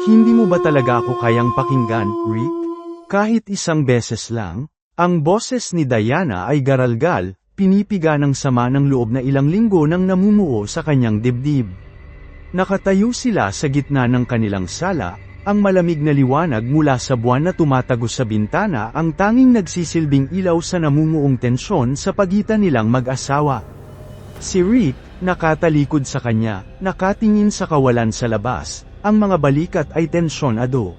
Hindi mo ba talaga ako kayang pakinggan, Rick? Kahit isang beses lang? Ang boses ni Diana ay garalgal, pinipiga ng sama ng loob na ilang linggo nang namumuo sa kanyang dibdib. Nakatayo sila sa gitna ng kanilang sala, ang malamig na liwanag mula sa buwan na tumatagos sa bintana ang tanging nagsisilbing ilaw sa namumuong tensyon sa pagitan nilang mag-asawa. Si Rick, nakatalikod sa kanya, nakatingin sa kawalan sa labas, ang mga balikat ay tensyonado.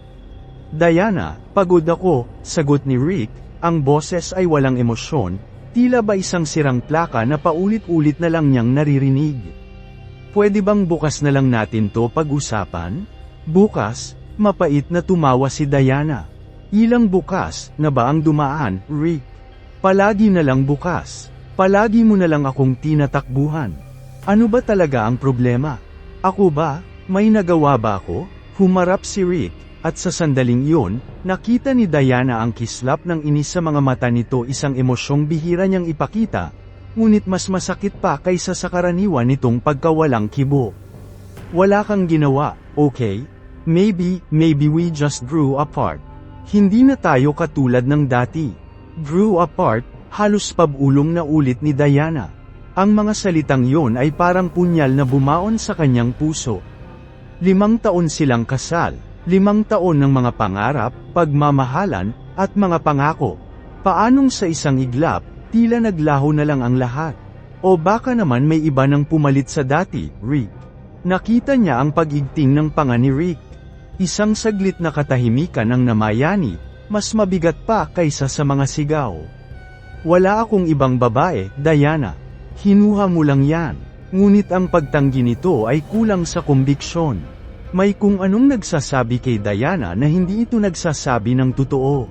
Diana, pagod ako, sagot ni Rick, ang boses ay walang emosyon, tila ba isang sirang plaka na paulit-ulit na lang niyang naririnig. Pwede bang bukas na lang natin to pag-usapan? Bukas? Mapait na tumawa si Diana. Ilang bukas na ba ang dumaan, Rick? Palagi na lang bukas. Palagi mo na lang akong tinatakbuhan. Ano ba talaga ang problema? Ako ba? May nagawa ba ako? Humarap si Rick, at sa sandaling iyon, nakita ni Diana ang kislap ng inis sa mga mata nito, isang emosyong bihira niyang ipakita, ngunit mas masakit pa kaysa sa karaniwan nitong pagkawalang kibo. Wala kang ginawa, okay? Maybe we just grew apart. Hindi na tayo katulad ng dati. Grew apart, halos pabulong na ulit ni Diana. Ang mga salitang yon ay parang punyal na bumaon sa kanyang puso. 5 taon silang kasal, 5 taon ng mga pangarap, pagmamahalan, at mga pangako. Paanong sa isang iglap, tila naglaho na lang ang lahat? O baka naman may iba nang pumalit sa dati, Rick? Nakita niya ang pag-igting ng panga ni Rick. Isang saglit na katahimikan ang namayani, mas mabigat pa kaysa sa mga sigaw. Wala akong ibang babae, Diana. Hinuha mo lang yan. Ngunit ang pagtanggi nito ay kulang sa kumbiksyon. May kung anong nagsasabi kay Diana na hindi ito nagsasabi ng totoo.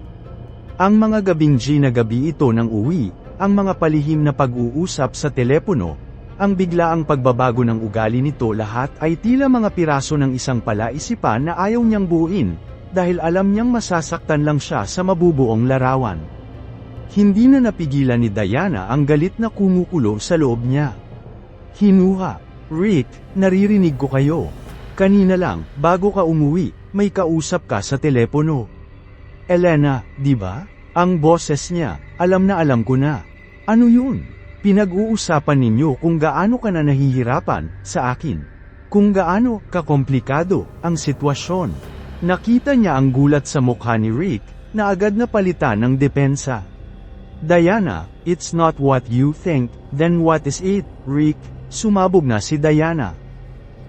Ang mga gabing na gabi ito ng uwi, ang mga palihim na pag-uusap sa telepono, ang biglaang pagbabago ng ugali nito, lahat ay tila mga piraso ng isang palaisipan na ayaw niyang buuin, dahil alam niyang masasaktan lang siya sa mabubuong larawan. Hindi na napigilan ni Diana ang galit na kumukulo sa loob niya. Hinuha, Rick, naririnig ko kayo. Kanina lang, bago ka umuwi, may kausap ka sa telepono. Elena, di ba? Ang boses niya, alam na alam ko na. Ano yun? Pinag-uusapan ninyo kung gaano ka na nahihirapan, sa akin. Kung gaano kakomplikado ang sitwasyon. Nakita niya ang gulat sa mukha ni Rick, na agad na palitan ng depensa. Diana, it's not what you think, then what is it, Rick? Sumabog na si Diana.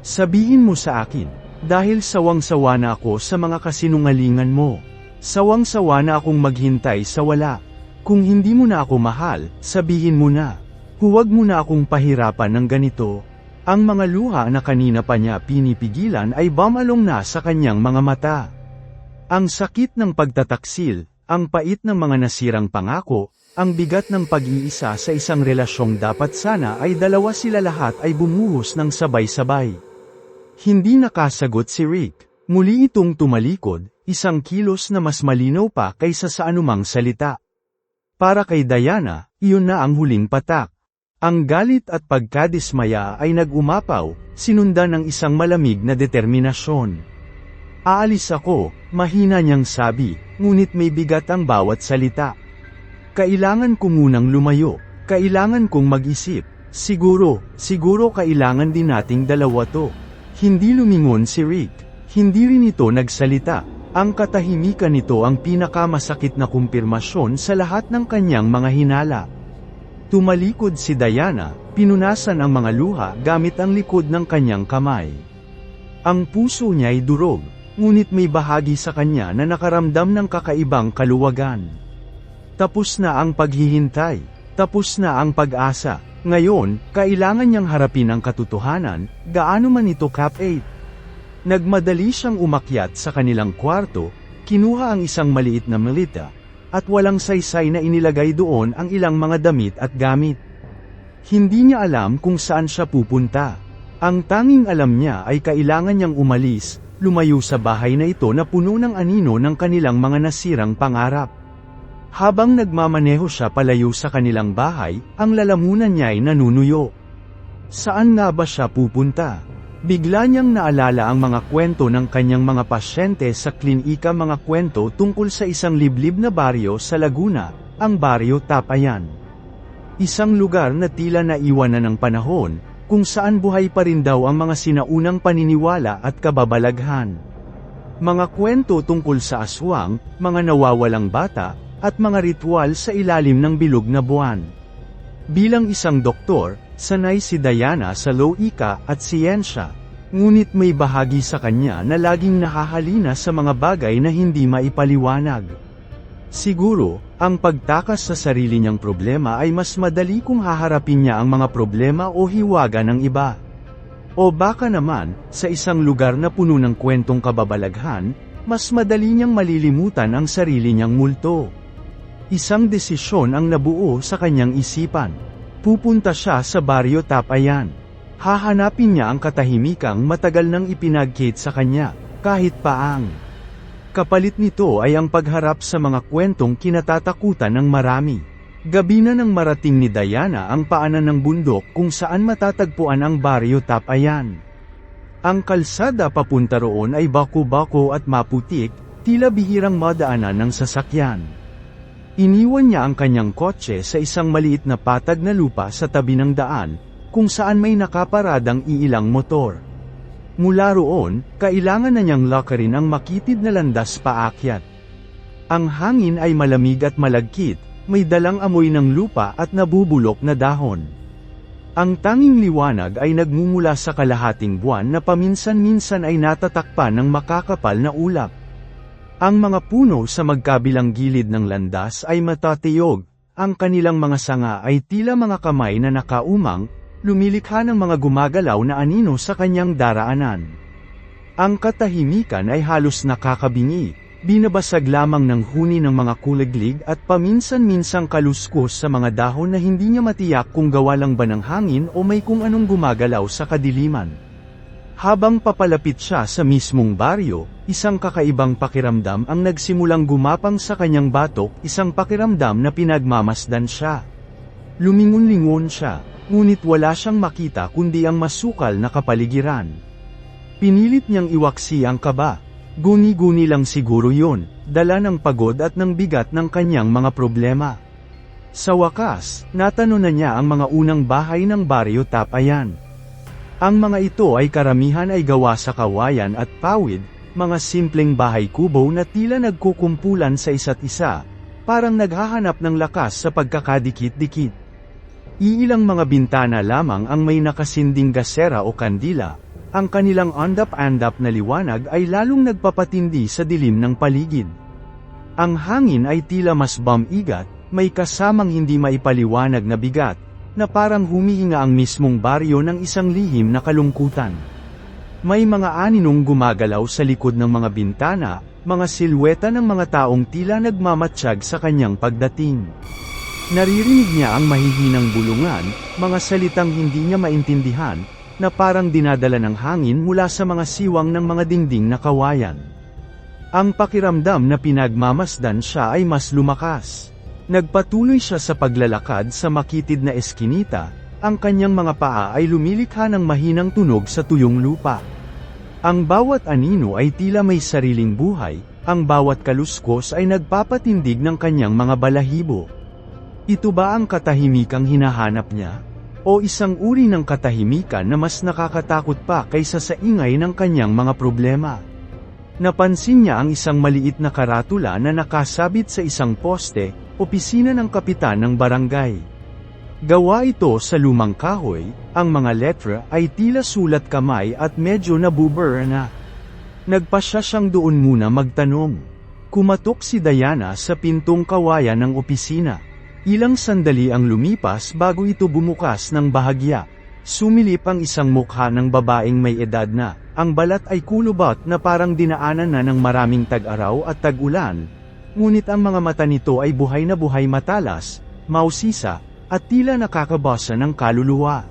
Sabihin mo sa akin, dahil sawang-sawa na ako sa mga kasinungalingan mo. Sawang-sawa na akong maghintay sa wala. Kung hindi mo na ako mahal, sabihin mo na. Huwag mo na akong pahirapan ng ganito. Ang mga luha na kanina pa niya pinipigilan ay bumalong na sa kanyang mga mata. Ang sakit ng pagtataksil, ang pait ng mga nasirang pangako, ang bigat ng pag-iisa sa isang relasyong dapat sana ay dalawa sila lahat ay bumuhos ng sabay-sabay. Hindi nakasagot si Rick. Muli itong tumalikod, isang kilos na mas malinaw pa kaysa sa anumang salita. Para kay Diana, iyon na ang huling patak. Ang galit at pagkadismaya ay nag-umapaw, sinundan ng isang malamig na determinasyon. Aalis ako, mahina niyang sabi, ngunit may bigat ang bawat salita. Kailangan ko munang lumayo, kailangan kong mag-isip, siguro kailangan din nating dalawa to. Hindi lumingon si Rick, hindi rin ito nagsalita, ang katahimikan nito ang pinakamasakit na kumpirmasyon sa lahat ng kanyang mga hinala. Tumalikod si Diana, pinunasan ang mga luha gamit ang likod ng kanyang kamay. Ang puso niya ay durog, ngunit may bahagi sa kanya na nakaramdam ng kakaibang kaluwagan. Tapos na ang paghihintay, tapos na ang pag-asa. Ngayon, kailangan niyang harapin ang katotohanan, gaano man ito Cap-8. Nagmadali siyang umakyat sa kanilang kwarto, kinuha ang isang maliit na malita, at walang saysay na inilagay doon ang ilang mga damit at gamit. Hindi niya alam kung saan siya pupunta. Ang tanging alam niya ay kailangan niyang umalis, lumayo sa bahay na ito na puno ng anino ng kanilang mga nasirang pangarap. Habang nagmamaneho siya palayo sa kanilang bahay, ang lalamunan niya ay nanunuyo. Saan nga ba siya pupunta? Bigla niyang naalala ang mga kwento ng kanyang mga pasyente sa klinika, mga kwento tungkol sa isang liblib na baryo sa Laguna, ang Baryo Tapayan. Isang lugar na tila naiwan na ng panahon, kung saan buhay pa rin daw ang mga sinaunang paniniwala at kababalaghan. Mga kwento tungkol sa aswang, mga nawawalang bata, at mga ritual sa ilalim ng bilog na buwan. Bilang isang doktor, sanay si Diana sa lowika at siyensya, ngunit may bahagi sa kanya na laging nahahalina sa mga bagay na hindi maipaliwanag. Siguro, ang pagtakas sa sarili niyang problema ay mas madali kung haharapin niya ang mga problema o hiwaga ng iba. O baka naman, sa isang lugar na puno ng kwentong kababalaghan, mas madali niyang malilimutan ang sarili niyang multo. Isang desisyon ang nabuo sa kanyang isipan. Pupunta siya sa Baryo Tapayan. Hahanapin niya ang katahimikang matagal nang ipinagkait sa kanya, kahit paang. Kapalit nito ay ang pagharap sa mga kwentong kinatatakutan ng marami. Gabi na nang marating ni Diana ang paanan ng bundok kung saan matatagpuan ang Baryo Tapayan. Ang kalsada papunta roon ay bako-bako at maputik, tila bihirang madaanan ng sasakyan. Iniwan niya ang kanyang kotse sa isang maliit na patag na lupa sa tabi ng daan, kung saan may nakaparadang iilang motor. Mula roon, kailangan na niyang lakarin ang makitid na landas paakyat. Ang hangin ay malamig at malagkit, may dalang amoy ng lupa at nabubulok na dahon. Ang tanging liwanag ay nagmumula sa kalahating buwan na paminsan-minsan ay natatakpan ng makakapal na ulap. Ang mga puno sa magkabilang gilid ng landas ay matatiyog, ang kanilang mga sanga ay tila mga kamay na nakaumang, lumilikha ng mga gumagalaw na anino sa kanyang daraanan. Ang katahimikan ay halos nakakabingi, binabasag lamang ng huni ng mga kuliglig at paminsan-minsang kaluskos sa mga dahon na hindi niya matiyak kung gawa lang ba ng hangin o may kung anong gumagalaw sa kadiliman. Habang papalapit siya sa mismong baryo, isang kakaibang pakiramdam ang nagsimulang gumapang sa kanyang batok, isang pakiramdam na pinagmamasdan siya. Lumingon-lingon siya, ngunit wala siyang makita kundi ang masukal na kapaligiran. Pinilit niyang iwaksi ang kaba. Guni-guni lang siguro yun, dala ng pagod at ng bigat ng kanyang mga problema. Sa wakas, natano na niya ang mga unang bahay ng Baryo Tapayan. Ang mga ito ay karamihan ay gawa sa kawayan at pawid, mga simpleng bahay kubo na tila nagkukumpulan sa isa't isa, parang naghahanap ng lakas sa pagkakadikit-dikit. Iilang mga bintana lamang ang may nakasinding gasera o kandila, ang kanilang andap-andap na liwanag ay lalong nagpapatindi sa dilim ng paligid. Ang hangin ay tila mas bumigat, may kasamang hindi maipaliwanag na bigat, na parang humihinga ang mismong baryo ng isang lihim na kalungkutan. May mga aninong gumagalaw sa likod ng mga bintana, mga silweta ng mga taong tila nagmamatsyag sa kanyang pagdating. Naririnig niya ang mahihinang bulungan, mga salitang hindi niya maintindihan, na parang dinadala ng hangin mula sa mga siwang ng mga dingding na kawayan. Ang pakiramdam na pinagmamasdan siya ay mas lumakas. Nagpatuloy siya sa paglalakad sa makitid na eskinita, ang kanyang mga paa ay lumilikha ng mahinang tunog sa tuyong lupa. Ang bawat anino ay tila may sariling buhay, ang bawat kaluskos ay nagpapatindig ng kanyang mga balahibo. Ito ba ang katahimikang hinahanap niya? O isang uri ng katahimikan na mas nakakatakot pa kaysa sa ingay ng kanyang mga problema? Napansin niya ang isang maliit na karatula na nakasabit sa isang poste, opisina ng kapitan ng barangay. Gawa ito sa lumang kahoy, ang mga letra ay tila sulat kamay at medyo nabubura na. Nagpasya siyang doon muna magtanong. Kumatok si Diana sa pintong kawayan ng opisina. Ilang sandali ang lumipas bago ito bumukas ng bahagya. Sumilip ang isang mukha ng babaeng may edad na, ang balat ay kulubot na parang dinaanan na ng maraming tag-araw at tag-ulan. Ngunit ang mga mata nito ay buhay na buhay, matalas, mausisa, at tila nakakabasa ng kaluluwa.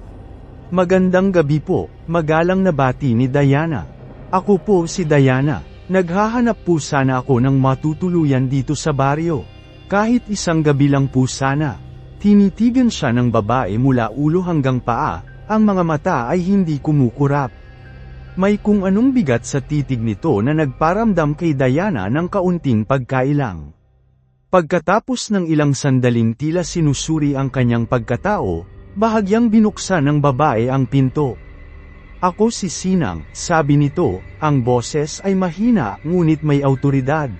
Magandang gabi po, magalang na bati ni Diana. Ako po si Diana, naghahanap po sana ako ng matutuluyan dito sa baryo. Kahit isang gabi lang po sana. Tinitigan siya ng babae mula ulo hanggang paa, ang mga mata ay hindi kumukurap. May kung anong bigat sa titig nito na nagparamdam kay Diana ng kaunting pagkailang. Pagkatapos ng ilang sandaling tila sinusuri ang kanyang pagkatao, bahagyang binuksan ng babae ang pinto. "Ako si Sinang," sabi nito, ang boses ay mahina ngunit may awtoridad.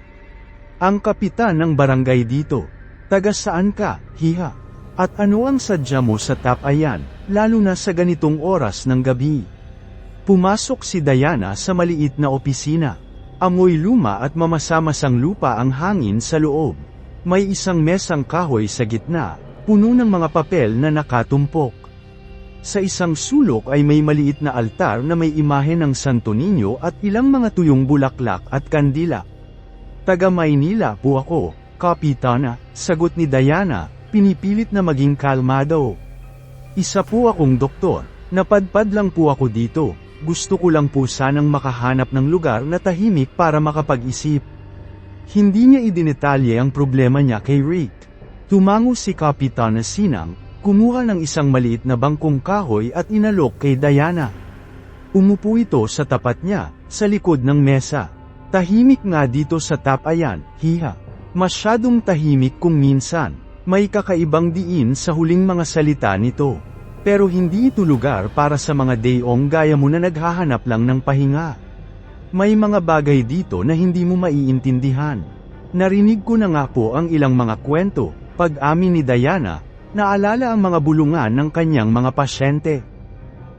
"Ang kapitan ng barangay dito. Taga saan ka, hiha? At ano ang sadya mo sa Tapayan, lalo na sa ganitong oras ng gabi?" Pumasok si Diana sa maliit na opisina. Amoy luma at mamasa-masang lupa ang hangin sa loob. May isang mesang kahoy sa gitna, puno ng mga papel na nakatumpok. Sa isang sulok ay may maliit na altar na may imahe ng Santo Niño at ilang mga tuyong bulaklak at kandila. "Taga Maynila po ako, Kapitana," sagot ni Diana, pinipilit na maging kalmado. "Isa po akong doktor, napadpad lang po ako dito. Gusto ko lang po sanang makahanap ng lugar na tahimik para makapag-isip." Hindi niya idinetalye ang problema niya kay Rick. Tumango si Kapitana Sinang, kumuha ng isang maliit na bangkong kahoy at inalok kay Diana. Umupo ito sa tapat niya, sa likod ng mesa. "Tahimik nga dito sa Tapayan, hiha. Masyadong tahimik kung minsan. May kakaibang diin sa huling mga salita nito. Pero hindi ito lugar para sa mga dayong gaya mo na naghahanap lang ng pahinga. May mga bagay dito na hindi mo maiintindihan. Narinig ko na nga po ang ilang mga kwento." Pag-amin ni Diana, naalala ang mga bulungan ng kanyang mga pasyente.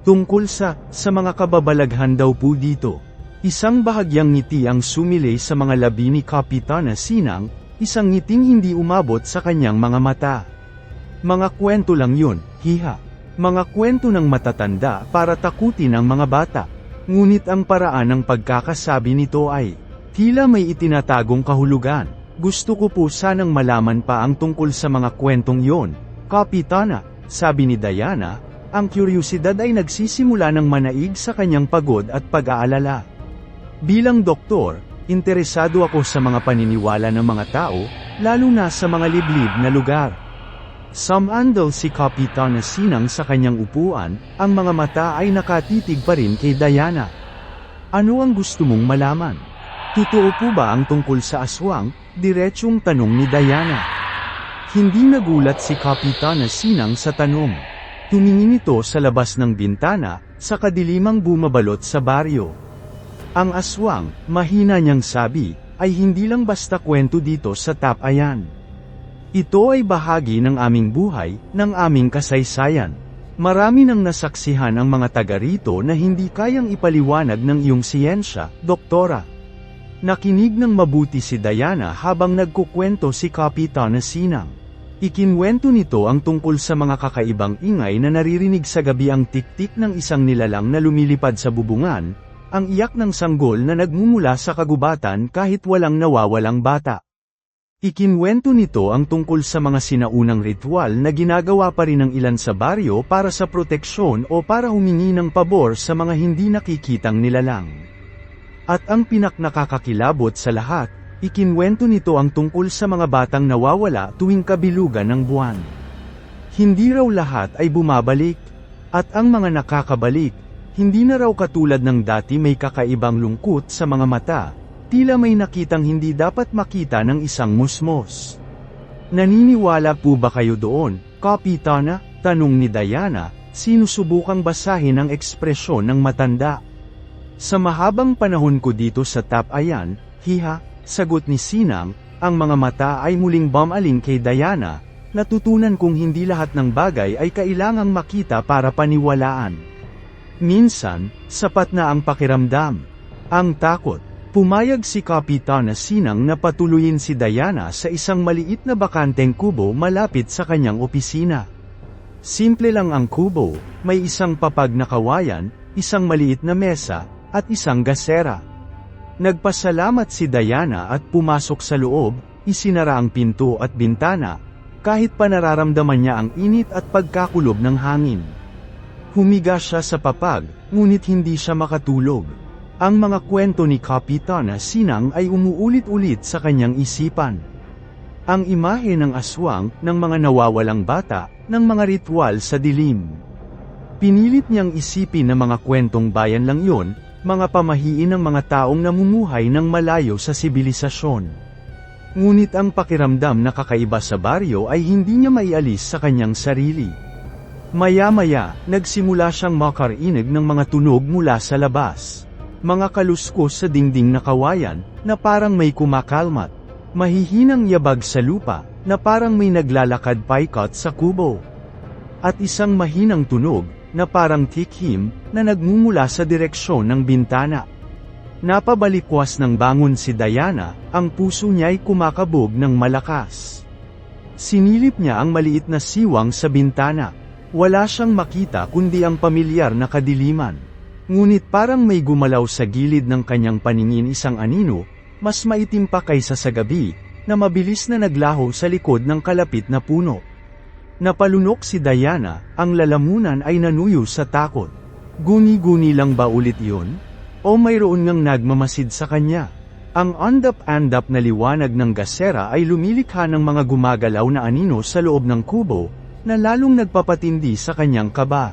Tungkol sa mga kababalaghan daw po dito. Isang bahagyang ngiti ang sumilay sa mga labi ni Kapitana Sinang, isang ngiting hindi umabot sa kanyang mga mata. "Mga kwento lang yun, hiha. Mga kwento ng matatanda para takutin ang mga bata." Ngunit ang paraan ng pagkakasabi nito ay, tila may itinatagong kahulugan. "Gusto ko po sanang malaman pa ang tungkol sa mga kwentong yon, Kapitana," sabi ni Diana, ang kuryosidad ay nagsisimula ng manaig sa kanyang pagod at pag-aalala. "Bilang doktor, interesado ako sa mga paniniwala ng mga tao, lalo na sa mga liblib na lugar." Sumandal si Kapitana Sinang sa kanyang upuan, ang mga mata ay nakatitig pa rin kay Diana. "Ano ang gusto mong malaman? Totoo po ba ang tungkol sa aswang?" Diretsyong tanong ni Diana. Hindi nagulat si Kapitana Sinang sa tanong. Tumingin ito sa labas ng bintana, sa kadilimang bumabalot sa baryo. "Ang aswang," mahina niyang sabi, "ay hindi lang basta kwento dito sa Tapayan. Ito ay bahagi ng aming buhay, ng aming kasaysayan. Marami nang nasaksihan ang mga taga rito na hindi kayang ipaliwanag ng iyong siyensya, Doktora." Nakinig ng mabuti si Diana habang nagkukwento si Kapitana Sinang. Ikinwento nito ang tungkol sa mga kakaibang ingay na naririnig sa gabi, ang tiktik ng isang nilalang na lumilipad sa bubungan, ang iyak ng sanggol na nagmumula sa kagubatan kahit walang nawawalang bata. Ikinwento nito ang tungkol sa mga sinaunang ritual na ginagawa pa rin ng ilan sa baryo para sa proteksyon o para humingi ng pabor sa mga hindi nakikitang nilalang. At ang pinaknakakakilabot sa lahat, ikinwento nito ang tungkol sa mga batang nawawala tuwing kabilugan ng buwan. Hindi raw lahat ay bumabalik, at ang mga nakakabalik, hindi na raw katulad ng dati may kakaibang lungkot sa mga mata. Tila may nakitang hindi dapat makita ng isang musmos. "Naniniwala po ba kayo doon, Kapitana?" tanong ni Diana, sinusubukang basahin ang ekspresyon ng matanda. "Sa mahabang panahon ko dito sa Tapayan, hiha," sagot ni Sinang, ang mga mata ay muling bumaling kay Diana. "Natutunan kong hindi lahat ng bagay ay kailangang makita para paniwalaan. Minsan, sapat na ang pakiramdam. Ang takot." Pumayag si Kapitana Sinang na patuloyin si Diana sa isang maliit na bakanteng kubo malapit sa kanyang opisina. Simple lang ang kubo, may isang papag na kawayan, isang maliit na mesa, at isang gasera. Nagpasalamat si Diana at pumasok sa loob, isinara ang pinto at bintana, kahit pa nararamdaman niya ang init at pagkakulob ng hangin. Humiga siya sa papag, ngunit hindi siya makatulog. Ang mga kwento ni Kapitana Sinang ay umuulit-ulit sa kanyang isipan. Ang imahe ng aswang, ng mga nawawalang bata, ng mga ritual sa dilim. Pinilit niyang isipin na mga kwentong bayan lang yon, mga pamahiin ng mga taong namumuhay ng malayo sa sibilisasyon. Ngunit ang pakiramdam na kakaiba sa baryo ay hindi niya maialis sa kanyang sarili. Maya-maya, nagsimula siyang makarinig ng mga tunog mula sa labas. Mga kaluskos sa dingding na kawayan, na parang may kumakalmat. Mahihinang yabag sa lupa, na parang may naglalakad paikot sa kubo. At isang mahinang tunog, na parang tikhim, na nagmumula sa direksyon ng bintana. Napabalikwas ng bangon si Diana, ang puso niya'y kumakabog ng malakas. Sinilip niya ang maliit na siwang sa bintana. Wala siyang makita kundi ang pamilyar na kadiliman. Ngunit parang may gumalaw sa gilid ng kanyang paningin isang anino, mas maitim pa kaysa sa gabi, na mabilis na naglaho sa likod ng kalapit na puno. Napalunok si Diana, ang lalamunan ay nanuyo sa takot. Guni-guni lang ba ulit yun? O mayroon ngang nagmamasid sa kanya? Ang andap-andap na liwanag ng gasera ay lumilikha ng mga gumagalaw na anino sa loob ng kubo, na lalong nagpapatindi sa kanyang kaba.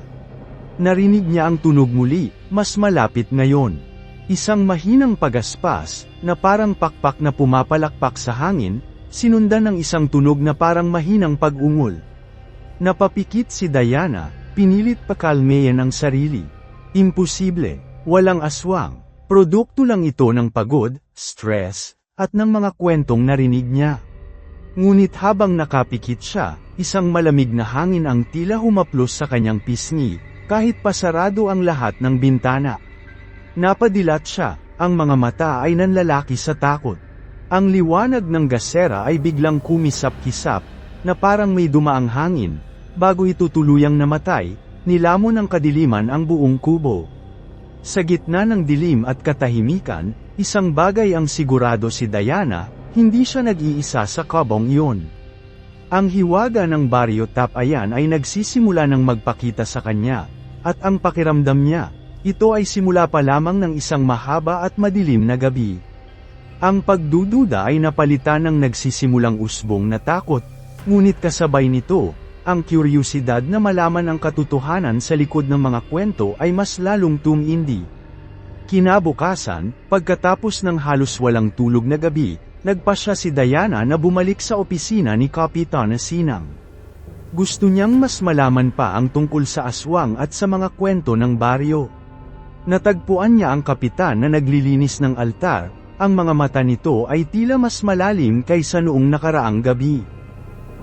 Narinig niya ang tunog muli, mas malapit ngayon. Isang mahinang pagaspas, na parang pakpak na pumapalakpak sa hangin, sinundan ng isang tunog na parang mahinang pag-ungol. Napapikit si Diana, pinilit pakalmeyan ang sarili. Imposible, walang aswang. Produkto lang ito ng pagod, stress, at ng mga kwentong narinig niya. Ngunit habang nakapikit siya, isang malamig na hangin ang tila humaplos sa kanyang pisngi, kahit pasarado ang lahat ng bintana. Napadilat siya, ang mga mata ay nanlalaki sa takot. Ang liwanag ng gasera ay biglang kumisap-kisap, na parang may dumaang hangin. Bago ito tuluyang namatay, nilamon ng kadiliman ang buong kubo. Sa gitna ng dilim at katahimikan, isang bagay ang sigurado si Diana, hindi siya nag-iisa sa kabong iyon. Ang hiwaga ng baryo Tapayan ay nagsisimula ng magpakita sa kanya, at ang pakiramdam niya, ito ay simula pa lamang ng isang mahaba at madilim na gabi. Ang pagdududa ay napalitan ng nagsisimulang usbong na takot, ngunit kasabay nito, ang kuryosidad na malaman ang katotohanan sa likod ng mga kwento ay mas lalong tumindi. Kinabukasan, pagkatapos ng halos walang tulog na gabi, nagpasya si Diana na bumalik sa opisina ni Kapitana Sinang. Gusto niyang mas malaman pa ang tungkol sa aswang at sa mga kwento ng baryo. Natagpuan niya ang kapitan na naglilinis ng altar, ang mga mata nito ay tila mas malalim kaysa noong nakaraang gabi.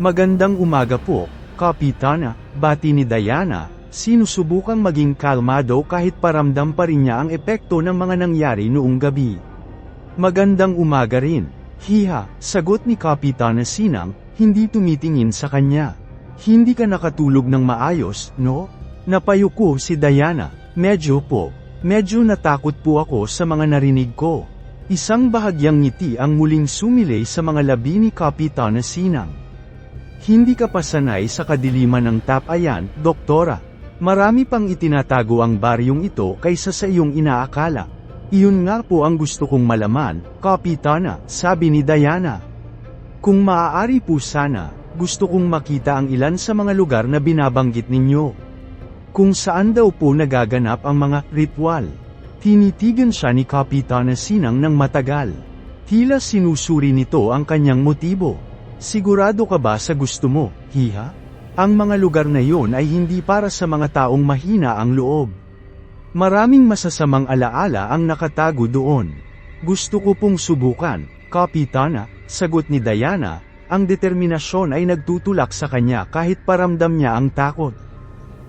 Magandang umaga po, Kapitana, bati ni Diana, sinusubukang maging kalmado kahit paramdam pa rin niya ang epekto ng mga nangyari noong gabi. Magandang umaga rin, hiha, sagot ni Kapitana Sinang, hindi tumitingin sa kanya. Hindi ka nakatulog ng maayos, no? Napayuko si Diana, medyo natakot po ako sa mga narinig ko. Isang bahagyang ngiti ang muling sumilay sa mga labi ni Kapitana Sinang. Hindi ka pa sanay sa kadiliman ng Tapayan, Doktora. Marami pang itinatago ang baryong ito kaysa sa iyong inaakala. Iyon nga po ang gusto kong malaman, Kapitana, sabi ni Diana. Kung maaari po sana, gusto kong makita ang ilan sa mga lugar na binabanggit ninyo. Kung saan daw po nagaganap ang mga ritual. Tinitigan siya ni Kapitana Sinang ng matagal. Tila sinusuri nito ang kanyang motibo. Sigurado ka ba sa gusto mo, hiha? Ang mga lugar na iyon ay hindi para sa mga taong mahina ang loob. Maraming masasamang alaala ang nakatago doon. Gusto ko pong subukan, Kapitana, sagot ni Diana, ang determinasyon ay nagtutulak sa kanya kahit paramdam niya ang takot.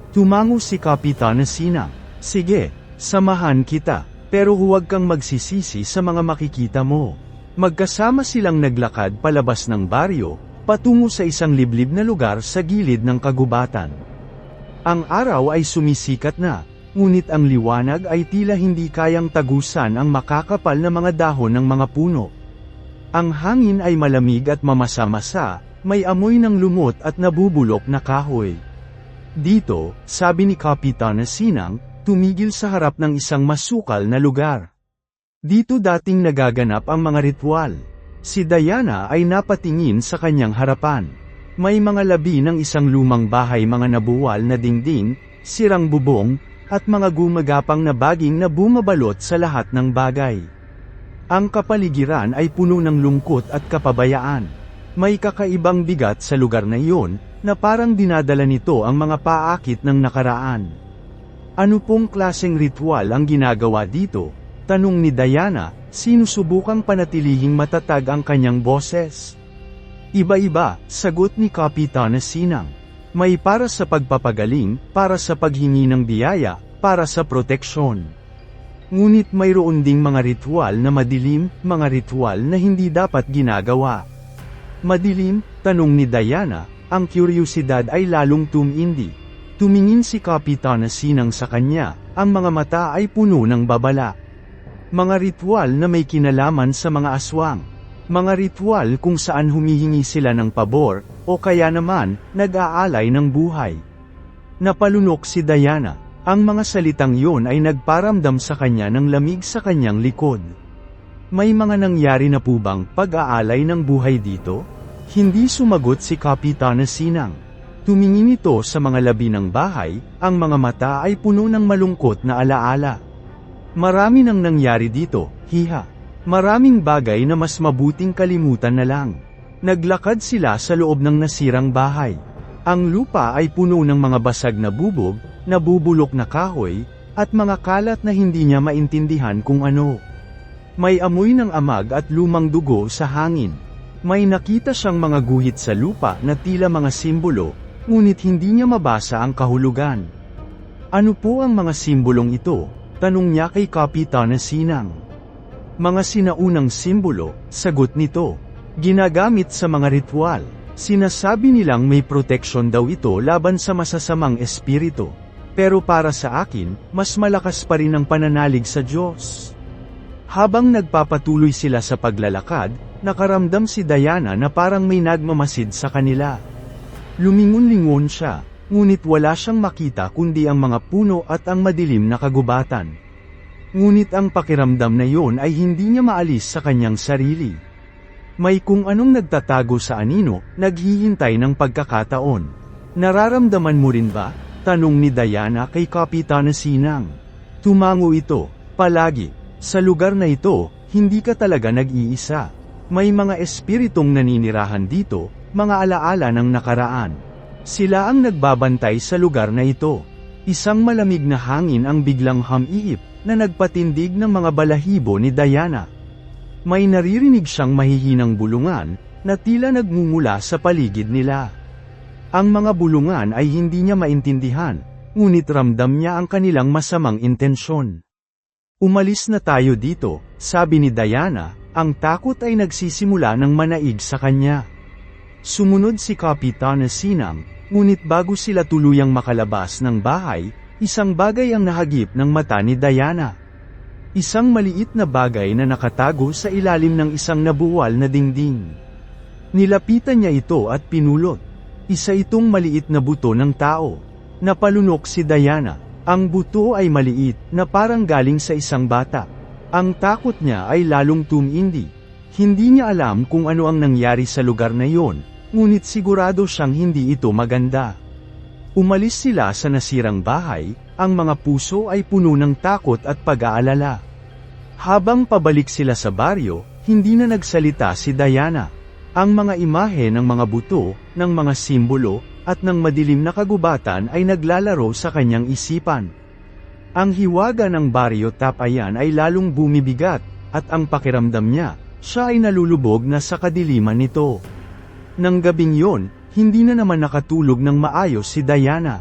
Tumango si Kapitana Sinang. Sige, samahan kita, pero huwag kang magsisisi sa mga makikita mo. Magkasama silang naglakad palabas ng baryo, patungo sa isang liblib na lugar sa gilid ng kagubatan. Ang araw ay sumisikat na, ngunit ang liwanag ay tila hindi kayang tagusan ang makakapal na mga dahon ng mga puno. Ang hangin ay malamig at mamasa-masa, may amoy ng lumot at nabubulok na kahoy. Dito, sabi ni Kapitana Sinang, tumigil sa harap ng isang masukal na lugar. Dito dating nagaganap ang mga ritual. Si Diana ay napatingin sa kanyang harapan. May mga labi ng isang lumang bahay, mga nabuwal na dingding, sirang bubong, at mga gumagapang na baging na bumabalot sa lahat ng bagay. Ang kapaligiran ay puno ng lungkot at kapabayaan. May kakaibang bigat sa lugar na iyon, na parang dinadala nito ang mga paakit ng nakaraan. Ano pong klaseng ritual ang ginagawa dito? Tanong ni Diana, sinusubukang panatilihing matatag ang kanyang boses. Iba-iba, sagot ni Kapitana Sinang. May para sa pagpapagaling, para sa paghingi ng biyaya, para sa proteksyon. Ngunit mayroon ding mga ritual na madilim, mga ritual na hindi dapat ginagawa. Madilim? Tanong ni Diana, ang kuryosidad ay lalong tumindi. Tumingin si Kapitana Sinang sa kanya, ang mga mata ay puno ng babala. Mga ritual na may kinalaman sa mga aswang. Mga ritual kung saan humihingi sila ng pabor, o kaya naman, nag-aalay ng buhay. Napalunok si Diana. Ang mga salitang yon ay nagparamdam sa kanya ng lamig sa kanyang likod. May mga nangyari na po bang pag-aalay ng buhay dito? Hindi sumagot si Kapitana Sinang. Tumingin ito sa mga labi ng bahay, ang mga mata ay puno ng malungkot na alaala. Marami nang nangyari dito, hiha. Maraming bagay na mas mabuting kalimutan na lang. Naglakad sila sa loob ng nasirang bahay. Ang lupa ay puno ng mga basag na bubog, nabubulok na kahoy, at mga kalat na hindi niya maintindihan kung ano. May amoy ng amag at lumang dugo sa hangin. May nakita siyang mga guhit sa lupa na tila mga simbolo, ngunit hindi niya mabasa ang kahulugan. Ano po ang mga simbolong ito? Tanong niya kay Kapitana Sinang. Mga sinaunang simbolo, sagot nito. Ginagamit sa mga ritual. Sinasabi nilang may proteksyon daw ito laban sa masasamang espiritu. Pero para sa akin, mas malakas pa rin ang pananalig sa Diyos. Habang nagpapatuloy sila sa paglalakad, nakaramdam si Diana na parang may nagmamasid sa kanila. Lumingon-lingon siya, ngunit wala siyang makita kundi ang mga puno at ang madilim na kagubatan. Ngunit ang pakiramdam na yon ay hindi niya maalis sa kanyang sarili. May kung anong nagtatago sa anino, naghihintay ng pagkakataon. Nararamdaman mo rin ba? Tanong ni Diana kay Kapitana Sinang. Tumango ito, palagi. Sa lugar na ito, hindi ka talaga nag-iisa. May mga espiritong naninirahan dito, mga alaala ng nakaraan. Sila ang nagbabantay sa lugar na ito. Isang malamig na hangin ang biglang hamiip, na nagpatindig ng mga balahibo ni Diana. May naririnig siyang mahihinang bulungan, na tila nagmumula sa paligid nila. Ang mga bulungan ay hindi niya maintindihan, ngunit ramdam niya ang kanilang masamang intensyon. Umalis na tayo dito, sabi ni Diana, ang takot ay nagsisimula ng manaig sa kanya. Sumunod si Kapitana Sinang, ngunit bago sila tuluyang makalabas ng bahay, isang bagay ang nahagip ng mata ni Diana. Isang maliit na bagay na nakatago sa ilalim ng isang nabuwal na dingding. Nilapitan niya ito at pinulot. Isa itong maliit na buto ng tao. Napalunok si Diana. Ang buto ay maliit, na parang galing sa isang bata. Ang takot niya ay lalong tumindi. Hindi niya alam kung ano ang nangyari sa lugar na iyon, ngunit sigurado siyang hindi ito maganda. Umalis sila sa nasirang bahay, ang mga puso ay puno ng takot at pag-aalala. Habang pabalik sila sa baryo, hindi na nagsalita si Diana. Ang mga imahe ng mga buto, ng mga simbolo, at ng madilim na kagubatan ay naglalaro sa kanyang isipan. Ang hiwaga ng baryo Tapayan ay lalong bumibigat, at ang pakiramdam niya, siya ay nalulubog na sa kadiliman nito. Nang gabing yon, hindi na naman nakatulog ng maayos si Diana.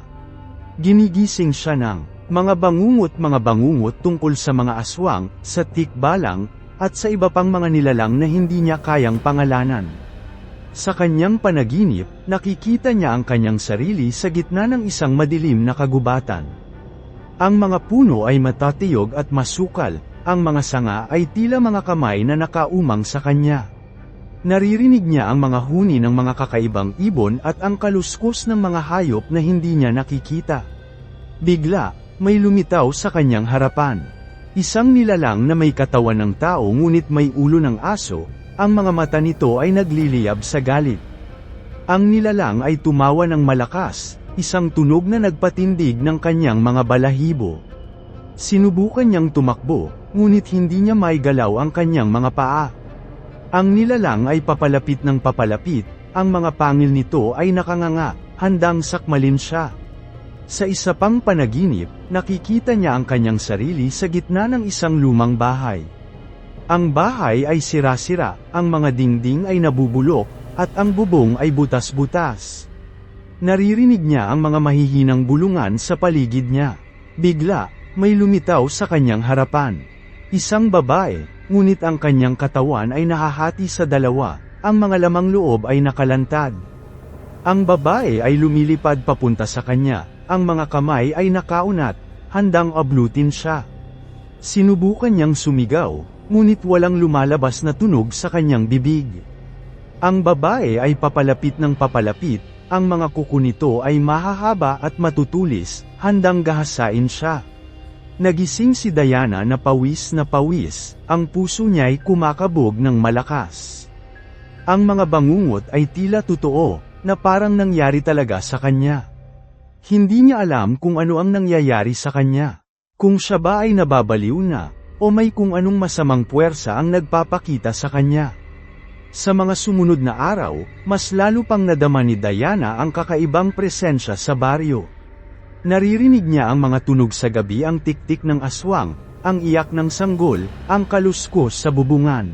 Ginigising siya ng mga bangungot tungkol sa mga aswang, sa tikbalang, at sa iba pang mga nilalang na hindi niya kayang pangalanan. Sa kanyang panaginip, nakikita niya ang kanyang sarili sa gitna ng isang madilim na kagubatan. Ang mga puno ay matatiyog at masukal, ang mga sanga ay tila mga kamay na nakaumang sa kanya. Naririnig niya ang mga huni ng mga kakaibang ibon at ang kaluskos ng mga hayop na hindi niya nakikita. Bigla, may lumitaw sa kanyang harapan. Isang nilalang na may katawan ng tao ngunit may ulo ng aso, ang mga mata nito ay nagliliyab sa galit. Ang nilalang ay tumawa ng malakas, isang tunog na nagpatindig ng kanyang mga balahibo. Sinubukan niyang tumakbo, ngunit hindi niya maigalaw ang kanyang mga paa. Ang nilalang ay papalapit ng papalapit, ang mga pangil nito ay nakanganga, handang sakmalin siya. Sa isa pang panaginip, nakikita niya ang kanyang sarili sa gitna ng isang lumang bahay. Ang bahay ay sira-sira, ang mga dingding ay nabubulok, at ang bubong ay butas-butas. Naririnig niya ang mga mahihinang bulungan sa paligid niya. Bigla, may lumitaw sa kanyang harapan. Isang babae, ngunit ang kanyang katawan ay nahahati sa dalawa, ang mga lamang loob ay nakalantad. Ang babae ay lumilipad papunta sa kanya, ang mga kamay ay nakaunat, handang ablutin siya. Sinubukan niyang sumigaw, ngunit walang lumalabas na tunog sa kanyang bibig. Ang babae ay papalapit ng papalapit, ang mga kuko nito ay mahahaba at matutulis, handang gahasain siya. Nagising si Diana na pawis, ang puso niya'y kumakabog ng malakas. Ang mga bangungot ay tila totoo, na parang nangyari talaga sa kanya. Hindi niya alam kung ano ang nangyayari sa kanya. Kung siya ba ay nababaliw na, o may kung anong masamang puwersa ang nagpapakita sa kanya. Sa mga sumunod na araw, mas lalo pang nadama ni Diana ang kakaibang presensya sa baryo. Naririnig niya ang mga tunog sa gabi, ang tiktik ng aswang, ang iyak ng sanggol, ang kaluskos sa bubungan.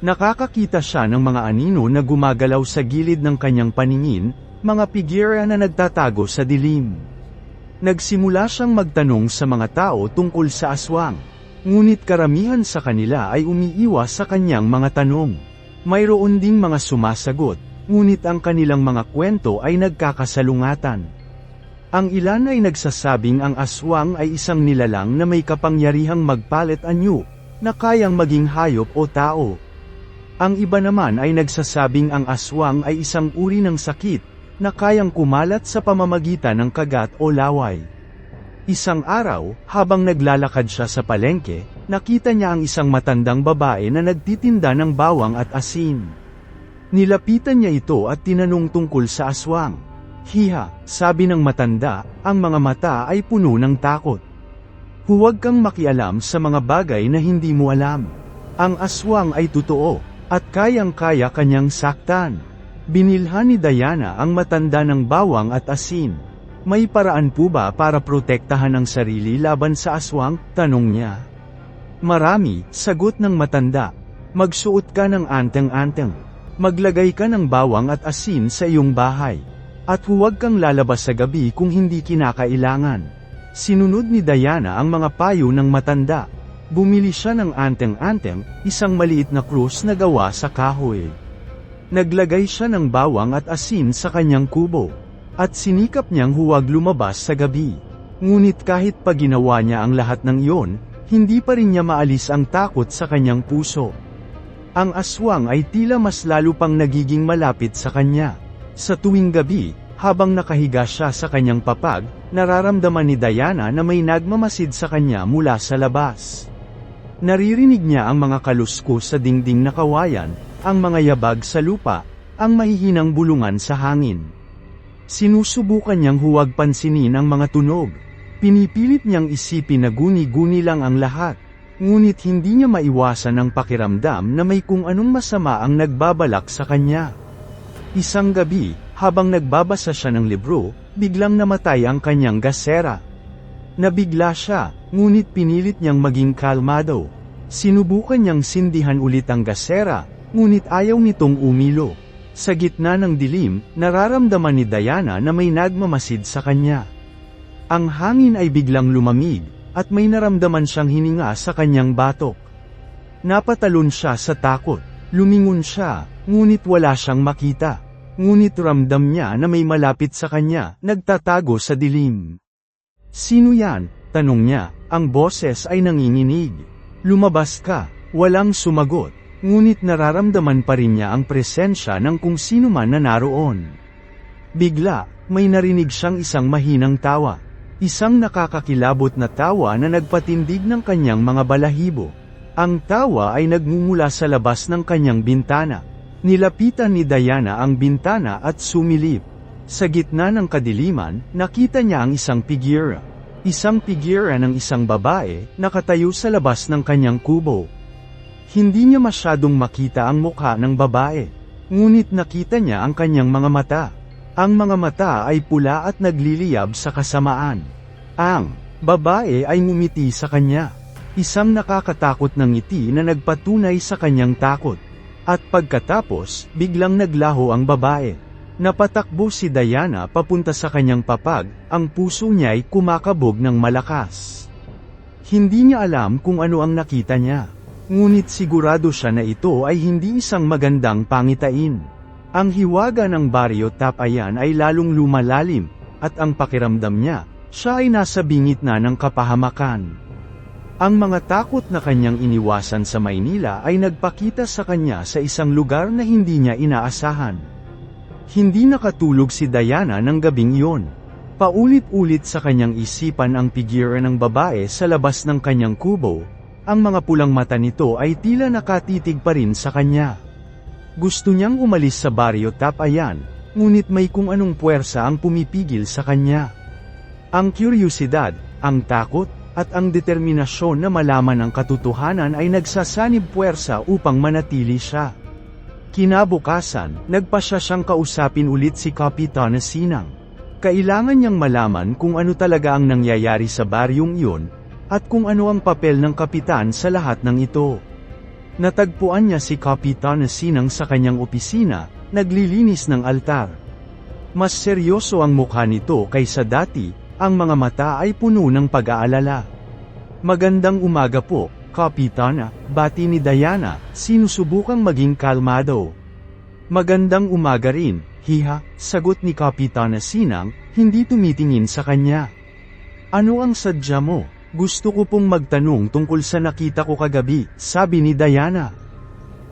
Nakakakita siya ng mga anino na gumagalaw sa gilid ng kanyang paningin, mga figura na nagtatago sa dilim. Nagsimula siyang magtanong sa mga tao tungkol sa aswang, ngunit karamihan sa kanila ay umiiwas sa kanyang mga tanong. Mayroon ding mga sumasagot, ngunit ang kanilang mga kwento ay nagkakasalungatan. Ang ilan ay nagsasabing ang aswang ay isang nilalang na may kapangyarihang magpalit anyo, na kayang maging hayop o tao. Ang iba naman ay nagsasabing ang aswang ay isang uri ng sakit, na kayang kumalat sa pamamagitan ng kagat o laway. Isang araw, habang naglalakad siya sa palengke, nakita niya ang isang matandang babae na nagtitinda ng bawang at asin. Nilapitan niya ito at tinanong tungkol sa aswang. "Hiha," sabi ng matanda, ang mga mata ay puno ng takot. "Huwag kang makialam sa mga bagay na hindi mo alam. Ang aswang ay totoo, at kayang-kaya kanyang saktan." Binilhan ni Diana ang matanda ng bawang at asin. "May paraan po ba para protektahan ang sarili laban sa aswang?" tanong niya. "Marami," sagot ng matanda. "Magsuot ka ng anteng-anteng. Maglagay ka ng bawang at asin sa iyong bahay. At huwag kang lalabas sa gabi kung hindi kinakailangan." Sinunod ni Diana ang mga payo ng matanda. Bumili siya ng anteng-anteng, isang maliit na krus na gawa sa kahoy. Naglagay siya ng bawang at asin sa kanyang kubo, at sinikap niyang huwag lumabas sa gabi. Ngunit kahit pa ginawa niya ang lahat ng iyon, hindi pa rin niya maalis ang takot sa kanyang puso. Ang aswang ay tila mas lalo pang nagiging malapit sa kanya. Sa tuwing gabi, habang nakahiga siya sa kanyang papag, nararamdaman ni Diana na may nagmamasid sa kanya mula sa labas. Naririnig niya ang mga kaluskos sa dingding na kawayan, ang mga yabag sa lupa, ang mahihinang bulungan sa hangin. Sinusubukan niyang huwag pansinin ang mga tunog. Pinipilit niyang isipin na guni-guni lang ang lahat. Ngunit hindi niya maiwasan ang pakiramdam na may kung anong masama ang nagbabalak sa kanya. Isang gabi, habang nagbabasa siya ng libro, biglang namatay ang kanyang gasera. Nabigla siya, ngunit pinilit niyang maging kalmado. Sinubukan niyang sindihan ulit ang gasera, ngunit ayaw nitong umilo. Sa gitna ng dilim, nararamdaman ni Diana na may nagmamasid sa kanya. Ang hangin ay biglang lumamig, at may naramdaman siyang hininga sa kanyang batok. Napatalon siya sa takot. Lumingon siya, ngunit wala siyang makita. Ngunit ramdam niya na may malapit sa kanya, nagtatago sa dilim. "Sino yan?" tanong niya. Ang boses ay nanginginig. "Lumabas ka." Walang sumagot. Ngunit nararamdaman pa rin niya ang presensya ng kung sino man na naroon. Bigla, may narinig siyang isang mahinang tawa. Isang nakakakilabot na tawa na nagpatindig ng kanyang mga balahibo. Ang tawa ay nagmumula sa labas ng kanyang bintana. Nilapitan ni Diana ang bintana at sumilip. Sa gitna ng kadiliman, nakita niya ang isang pigira. Isang pigira ng isang babae, nakatayo sa labas ng kanyang kubo. Hindi niya masyadong makita ang mukha ng babae. Ngunit nakita niya ang kanyang mga mata. Ang mga mata ay pula at nagliliyab sa kasamaan. Ang babae ay ngumiti sa kanya. Isang nakakatakot na ngiti na nagpatunay sa kanyang takot. At pagkatapos, biglang naglaho ang babae. Napatakbo si Diana papunta sa kanyang papag, ang puso niya'y kumakabog ng malakas. Hindi niya alam kung ano ang nakita niya. Ngunit sigurado siya na ito ay hindi isang magandang pangitain. Ang hiwaga ng Baryo Tapayan ay lalong lumalalim, at ang pakiramdam niya, siya ay nasa bingit na ng kapahamakan. Ang mga takot na kanyang iniwasan sa Maynila ay nagpakita sa kanya sa isang lugar na hindi niya inaasahan. Hindi nakatulog si Diana ng gabing iyon. Paulit-ulit sa kanyang isipan ang pigira ng babae sa labas ng kanyang kubo. Ang mga pulang mata nito ay tila nakatitig pa rin sa kanya. Gusto niyang umalis sa Baryo Tapayan, ngunit may kung anong puwersa ang pumipigil sa kanya. Ang kuryosidad, ang takot, at ang determinasyon na malaman ang katotohanan ay nagsasanib puwersa upang manatili siya. Kinabukasan, nagpasya siyang kausapin ulit si Kapitana Sinang. Kailangan niyang malaman kung ano talaga ang nangyayari sa baryong iyon, at kung ano ang papel ng kapitan sa lahat ng ito. Natagpuan niya si Kapitana Sinang sa kanyang opisina, naglilinis ng altar. Mas seryoso ang mukha nito kaysa dati. Ang mga mata ay puno ng pag-aalala. Magandang umaga po, Kapitana, bati ni Diana, sinusubukang maging kalmado. Magandang umaga rin, hiha, sagot ni Kapitana Sinang, hindi tumitingin sa kanya. Ano ang sadya mo? Gusto ko pong magtanong tungkol sa nakita ko kagabi, sabi ni Diana.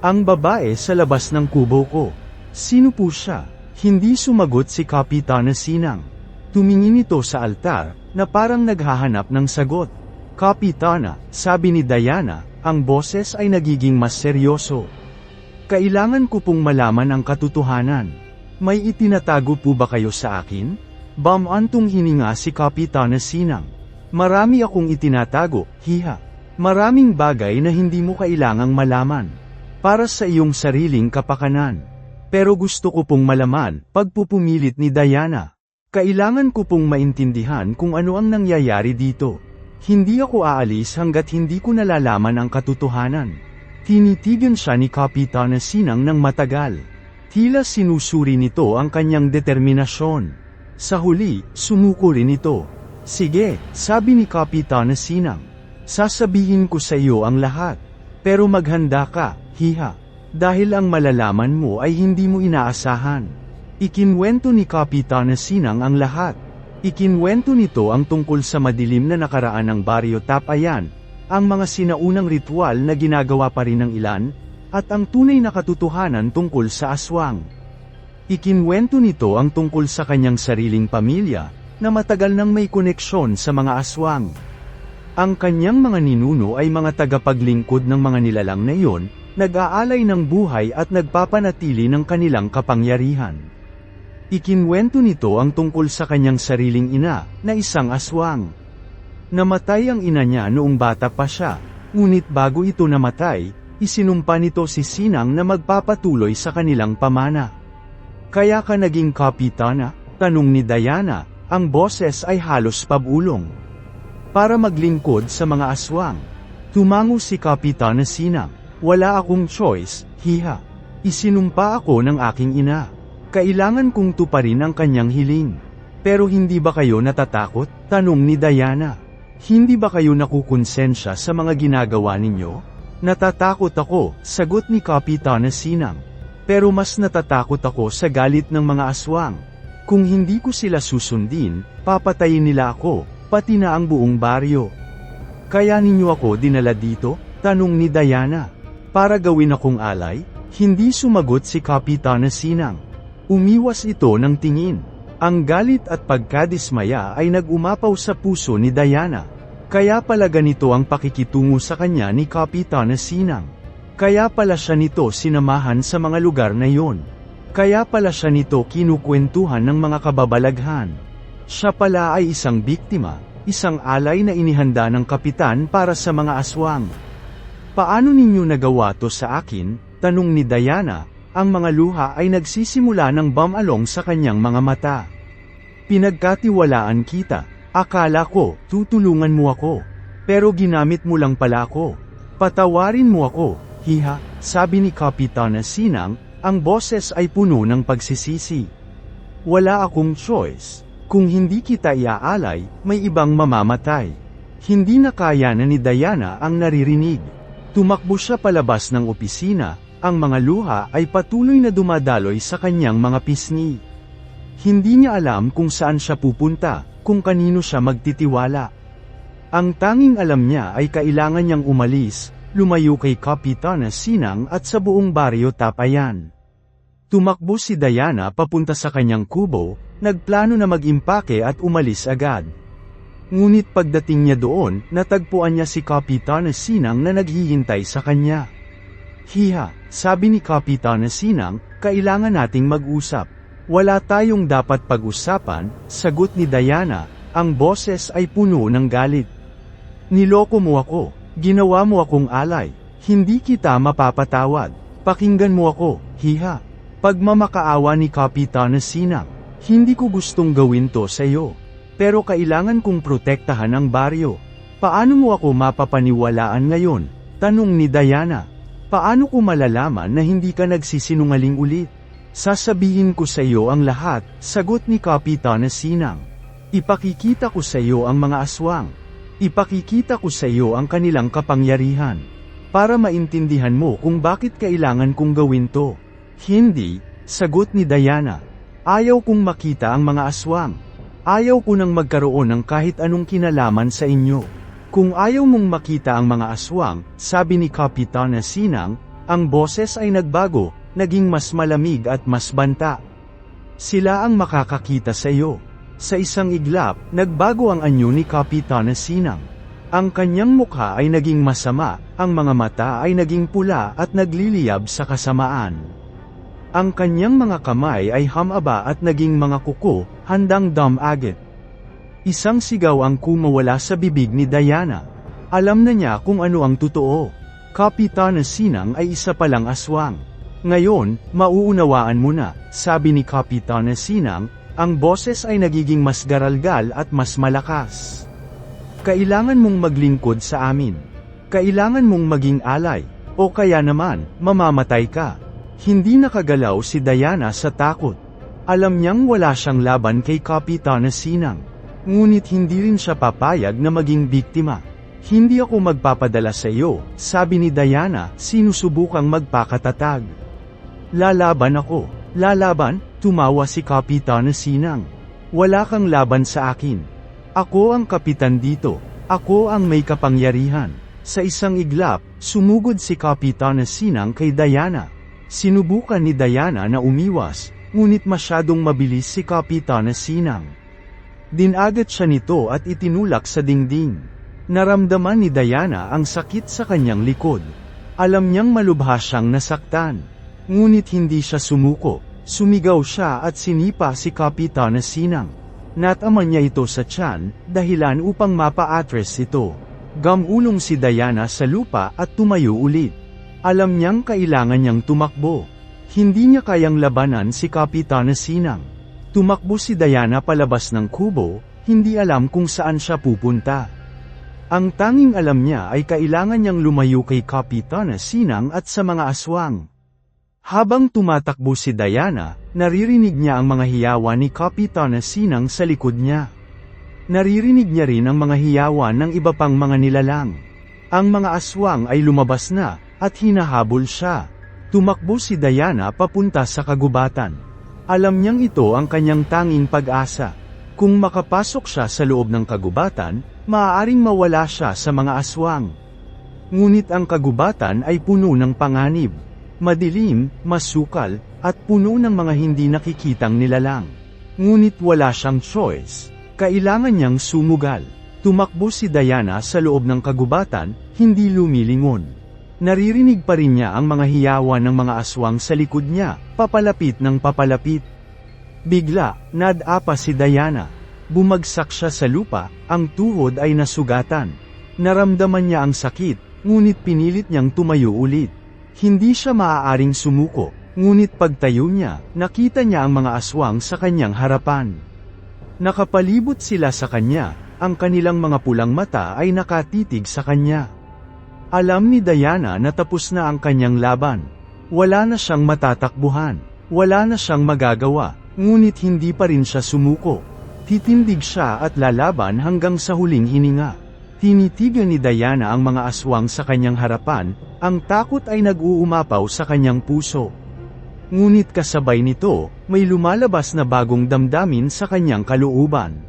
Ang babae sa labas ng kubo ko. Sino po siya? Hindi sumagot si Kapitana Sinang. Tumingin ito sa altar, na parang naghahanap ng sagot. Kapitana, sabi ni Diana, ang boses ay nagiging mas seryoso. Kailangan ko pong malaman ang katotohanan. May itinatago po ba kayo sa akin? Bamantong hininga si Kapitana Sinang. Marami akong itinatago, hiha. Maraming bagay na hindi mo kailangang malaman. Para sa iyong sariling kapakanan. Pero gusto ko pong malaman, pagpupumilit ni Diana. Kailangan ko pong maintindihan kung ano ang nangyayari dito. Hindi ako aalis hanggat hindi ko nalalaman ang katotohanan. Tinitigan siya ni Kapitana Sinang ng matagal. Tila sinusuri nito ang kanyang determinasyon. Sa huli, sumuko rin ito. Sige, sabi ni Kapitana Sinang. Sasabihin ko sa iyo ang lahat. Pero maghanda ka, hiha. Dahil ang malalaman mo ay hindi mo inaasahan. Ikinwento ni Kapitana Sinang ang lahat. Ikinwento nito ang tungkol sa madilim na nakaraan ng Baryo Tapayan, ang mga sinaunang ritual na ginagawa pa rin ng ilan, at ang tunay na katotohanan tungkol sa aswang. Ikinwento nito ang tungkol sa kanyang sariling pamilya, na matagal nang may koneksyon sa mga aswang. Ang kanyang mga ninuno ay mga tagapaglingkod ng mga nilalang na iyon, nag-aalay ng buhay at nagpapanatili ng kanilang kapangyarihan. Ikinwento nito ang tungkol sa kanyang sariling ina, na isang aswang. Namatay ang ina niya noong bata pa siya, ngunit bago ito namatay, isinumpa nito si Sinang na magpapatuloy sa kanilang pamana. Kaya ka naging kapitana? Tanong ni Diana, ang boses ay halos pabulong. Para maglingkod sa mga aswang. Tumango si Kapitana Sinang, wala akong choice, hiha. Isinumpa ako ng aking ina. Kailangan kong tuparin ang kanyang hiling. Pero hindi ba kayo natatakot? Tanong ni Diana. Hindi ba kayo nakukonsensya sa mga ginagawa ninyo? Natatakot ako, sagot ni Kapitana Sinang. Pero mas natatakot ako sa galit ng mga aswang. Kung hindi ko sila susundin, papatayin nila ako, pati na ang buong baryo. Kaya ninyo ako dinala dito? Tanong ni Diana. Para gawin akong alay? Hindi sumagot si Kapitana Sinang. Umiwas ito ng tingin. Ang galit at pagkadismaya ay nag-umapaw sa puso ni Diana. Kaya pala ganito ang pakikitungo sa kanya ni Kapitana Sinang. Kaya pala siya nito sinamahan sa mga lugar na yon. Kaya pala siya nito kinukwentuhan ng mga kababalaghan. Siya pala ay isang biktima, isang alay na inihanda ng kapitan para sa mga aswang. Paano ninyo nagawa to sa akin? Tanong ni Diana. Ang mga luha ay nagsisimula ng bumalong sa kanyang mga mata. Pinagkatiwalaan kita. Akala ko, tutulungan mo ako. Pero ginamit mo lang pala ako. Patawarin mo ako, hiha, sabi ni Kapitana Sinang, ang boses ay puno ng pagsisisi. Wala akong choice. Kung hindi kita iaalay, may ibang mamamatay. Hindi na kaya na ni Diana ang naririnig. Tumakbo siya palabas ng opisina, ang mga luha ay patuloy na dumadaloy sa kanyang mga pisngi. Hindi niya alam kung saan siya pupunta, kung kanino siya magtitiwala. Ang tanging alam niya ay kailangan niyang umalis, lumayo kay Kapitana Sinang at sa buong baryo Tapayan. Tumakbo si Diana papunta sa kanyang kubo, nagplano na mag-impake at umalis agad. Ngunit pagdating niya doon, natagpuan niya si Kapitana Sinang na naghihintay sa kanya. Hiha, sabi ni Kapitana Sinang, kailangan nating mag-usap. Wala tayong dapat pag-usapan, sagot ni Diana, ang boses ay puno ng galit. Niloko mo ako, ginawa mo akong alay, hindi kita mapapatawad, pakinggan mo ako, hiha. Pagmamakaawa ni Kapitana Sinang, hindi ko gustong gawin to sa iyo. Pero kailangan kong protektahan ang baryo. Paano mo ako mapapaniwalaan ngayon? Tanong ni Diana. Paano ko malalaman na hindi ka nagsisinungaling ulit? Sasabihin ko sa iyo ang lahat, sagot ni Kapitana Sinang. Ipakikita ko sa iyo ang mga aswang. Ipakikita ko sa iyo ang kanilang kapangyarihan. Para maintindihan mo kung bakit kailangan kong gawin to. Hindi, sagot ni Diana. Ayaw kong makita ang mga aswang. Ayaw ko nang magkaroon ng kahit anong kinalaman sa inyo. Kung ayaw mong makita ang mga aswang, sabi ni Kapitana Sinang, ang boses ay nagbago, naging mas malamig at mas banta. Sila ang makakakita sa iyo. Sa isang iglap, nagbago ang anyo ni Kapitana Sinang. Ang kanyang mukha ay naging masama, ang mga mata ay naging pula at nagliliyab sa kasamaan. Ang kanyang mga kamay ay hamaba at naging mga kuko, handang dumagit. Isang sigaw ang kumawala sa bibig ni Diana. Alam na niya kung ano ang totoo. Kapitana Sinang ay isa palang aswang. Ngayon, mauunawaan mo na, sabi ni Kapitana Sinang, ang boses ay nagiging mas garalgal at mas malakas. Kailangan mong maglingkod sa amin. Kailangan mong maging alay, o kaya naman, mamamatay ka. Hindi nakagalaw si Diana sa takot. Alam niyang wala siyang laban kay Kapitana Sinang. Ngunit hindi rin siya papayag na maging biktima. Hindi ako magpapadala sa iyo, sabi ni Diana, sinusubukang magpakatatag. Lalaban ako. Lalaban, tumawa si Kapitana Sinang. Wala kang laban sa akin. Ako ang kapitan dito. Ako ang may kapangyarihan. Sa isang iglap, sumugod si Kapitana Sinang kay Diana. Sinubukan ni Diana na umiwas, ngunit masyadong mabilis si Kapitana Sinang. Dinagat siya nito at itinulak sa dingding. Naramdaman ni Diana ang sakit sa kanyang likod. Alam niyang malubha siyang nasaktan. Ngunit hindi siya sumuko, sumigaw siya at sinipa si Kapitana Sinang. Nataman niya ito sa tiyan, dahilan upang mapa-atres ito. Gamulong si Diana sa lupa at tumayo ulit. Alam niyang kailangan niyang tumakbo. Hindi niya kayang labanan si Kapitana Sinang. Tumakbo si Diana palabas ng kubo, hindi alam kung saan siya pupunta. Ang tanging alam niya ay kailangan niyang lumayo kay Kapitana Sinang at sa mga aswang. Habang tumatakbo si Diana, naririnig niya ang mga hiyawan ni Kapitana Sinang sa likod niya. Naririnig niya rin ang mga hiyawan ng iba pang mga nilalang. Ang mga aswang ay lumabas na, at hinahabol siya. Tumakbo si Diana papunta sa kagubatan. Alam niyang ito ang kanyang tanging pag-asa. Kung makapasok siya sa loob ng kagubatan, maaaring mawala siya sa mga aswang. Ngunit ang kagubatan ay puno ng panganib. Madilim, masukal, at puno ng mga hindi nakikitang nilalang. Ngunit wala siyang choice. Kailangan niyang sumugal. Tumakbo si Diana sa loob ng kagubatan, hindi lumilingon. Naririnig pa rin niya ang mga hiyawan ng mga aswang sa likod niya, papalapit ng papalapit. Bigla, nadapa si Diana. Bumagsak siya sa lupa, ang tuhod ay nasugatan. Naramdaman niya ang sakit, ngunit pinilit niyang tumayo ulit. Hindi siya maaaring sumuko, ngunit pagtayo niya, nakita niya ang mga aswang sa kanyang harapan. Nakapalibot sila sa kanya, ang kanilang mga pulang mata ay nakatitig sa kanya. Alam ni Diana na tapos na ang kanyang laban. Wala na siyang matatakbuhan. Wala na siyang magagawa, ngunit hindi pa rin siya sumuko. Titindig siya at lalaban hanggang sa huling hininga. Tinitigan ni Diana ang mga aswang sa kanyang harapan, ang takot ay nag-uumapaw sa kanyang puso. Ngunit kasabay nito, may lumalabas na bagong damdamin sa kanyang kalooban.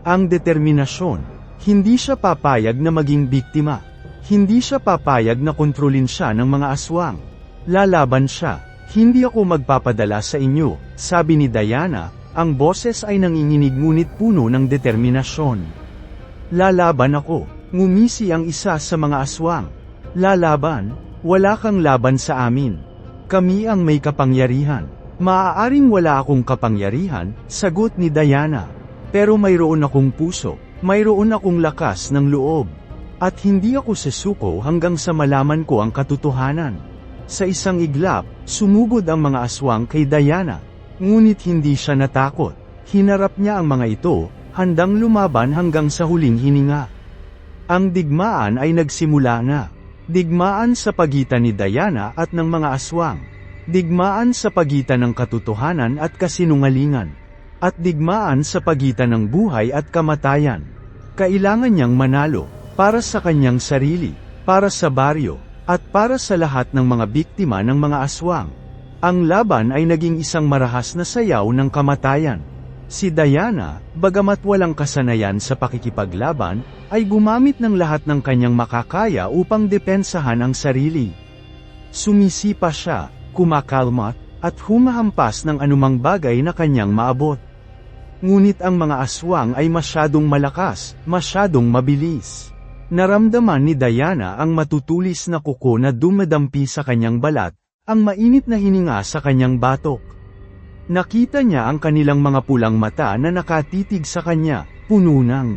Ang determinasyon. Hindi siya papayag na maging biktima. Hindi siya papayag na kontrolin siya ng mga aswang. Lalaban siya. Hindi ako magpapadala sa inyo, sabi ni Diana, ang boses ay nanginginig ngunit puno ng determinasyon. Lalaban ako, ngumisi ang isa sa mga aswang. Lalaban, wala kang laban sa amin. Kami ang may kapangyarihan. Maaaring wala akong kapangyarihan, sagot ni Diana. Pero mayroon akong puso, mayroon akong lakas ng loob. At hindi ako susuko hanggang sa malaman ko ang katotohanan. Sa isang iglap, sumugod ang mga aswang kay Diana. Ngunit hindi siya natakot. Hinarap niya ang mga ito, handang lumaban hanggang sa huling hininga. Ang digmaan ay nagsimula na. Digmaan sa pagitan ni Diana at ng mga aswang. Digmaan sa pagitan ng katotohanan at kasinungalingan. At digmaan sa pagitan ng buhay at kamatayan. Kailangan niyang manalo. Para sa kanyang sarili, para sa baryo, at para sa lahat ng mga biktima ng mga aswang. Ang laban ay naging isang marahas na sayaw ng kamatayan. Si Diana, bagamat walang kasanayan sa pakikipaglaban, ay gumamit ng lahat ng kanyang makakaya upang depensahan ang sarili. Sumisipa siya, kumakalmat, at humahampas ng anumang bagay na kanyang maabot. Ngunit ang mga aswang ay masyadong malakas, masyadong mabilis. Naramdaman ni Diana ang matutulis na kuko na dumadampi sa kanyang balat, ang mainit na hininga sa kanyang batok. Nakita niya ang kanilang mga pulang mata na nakatitig sa kanya, puno ng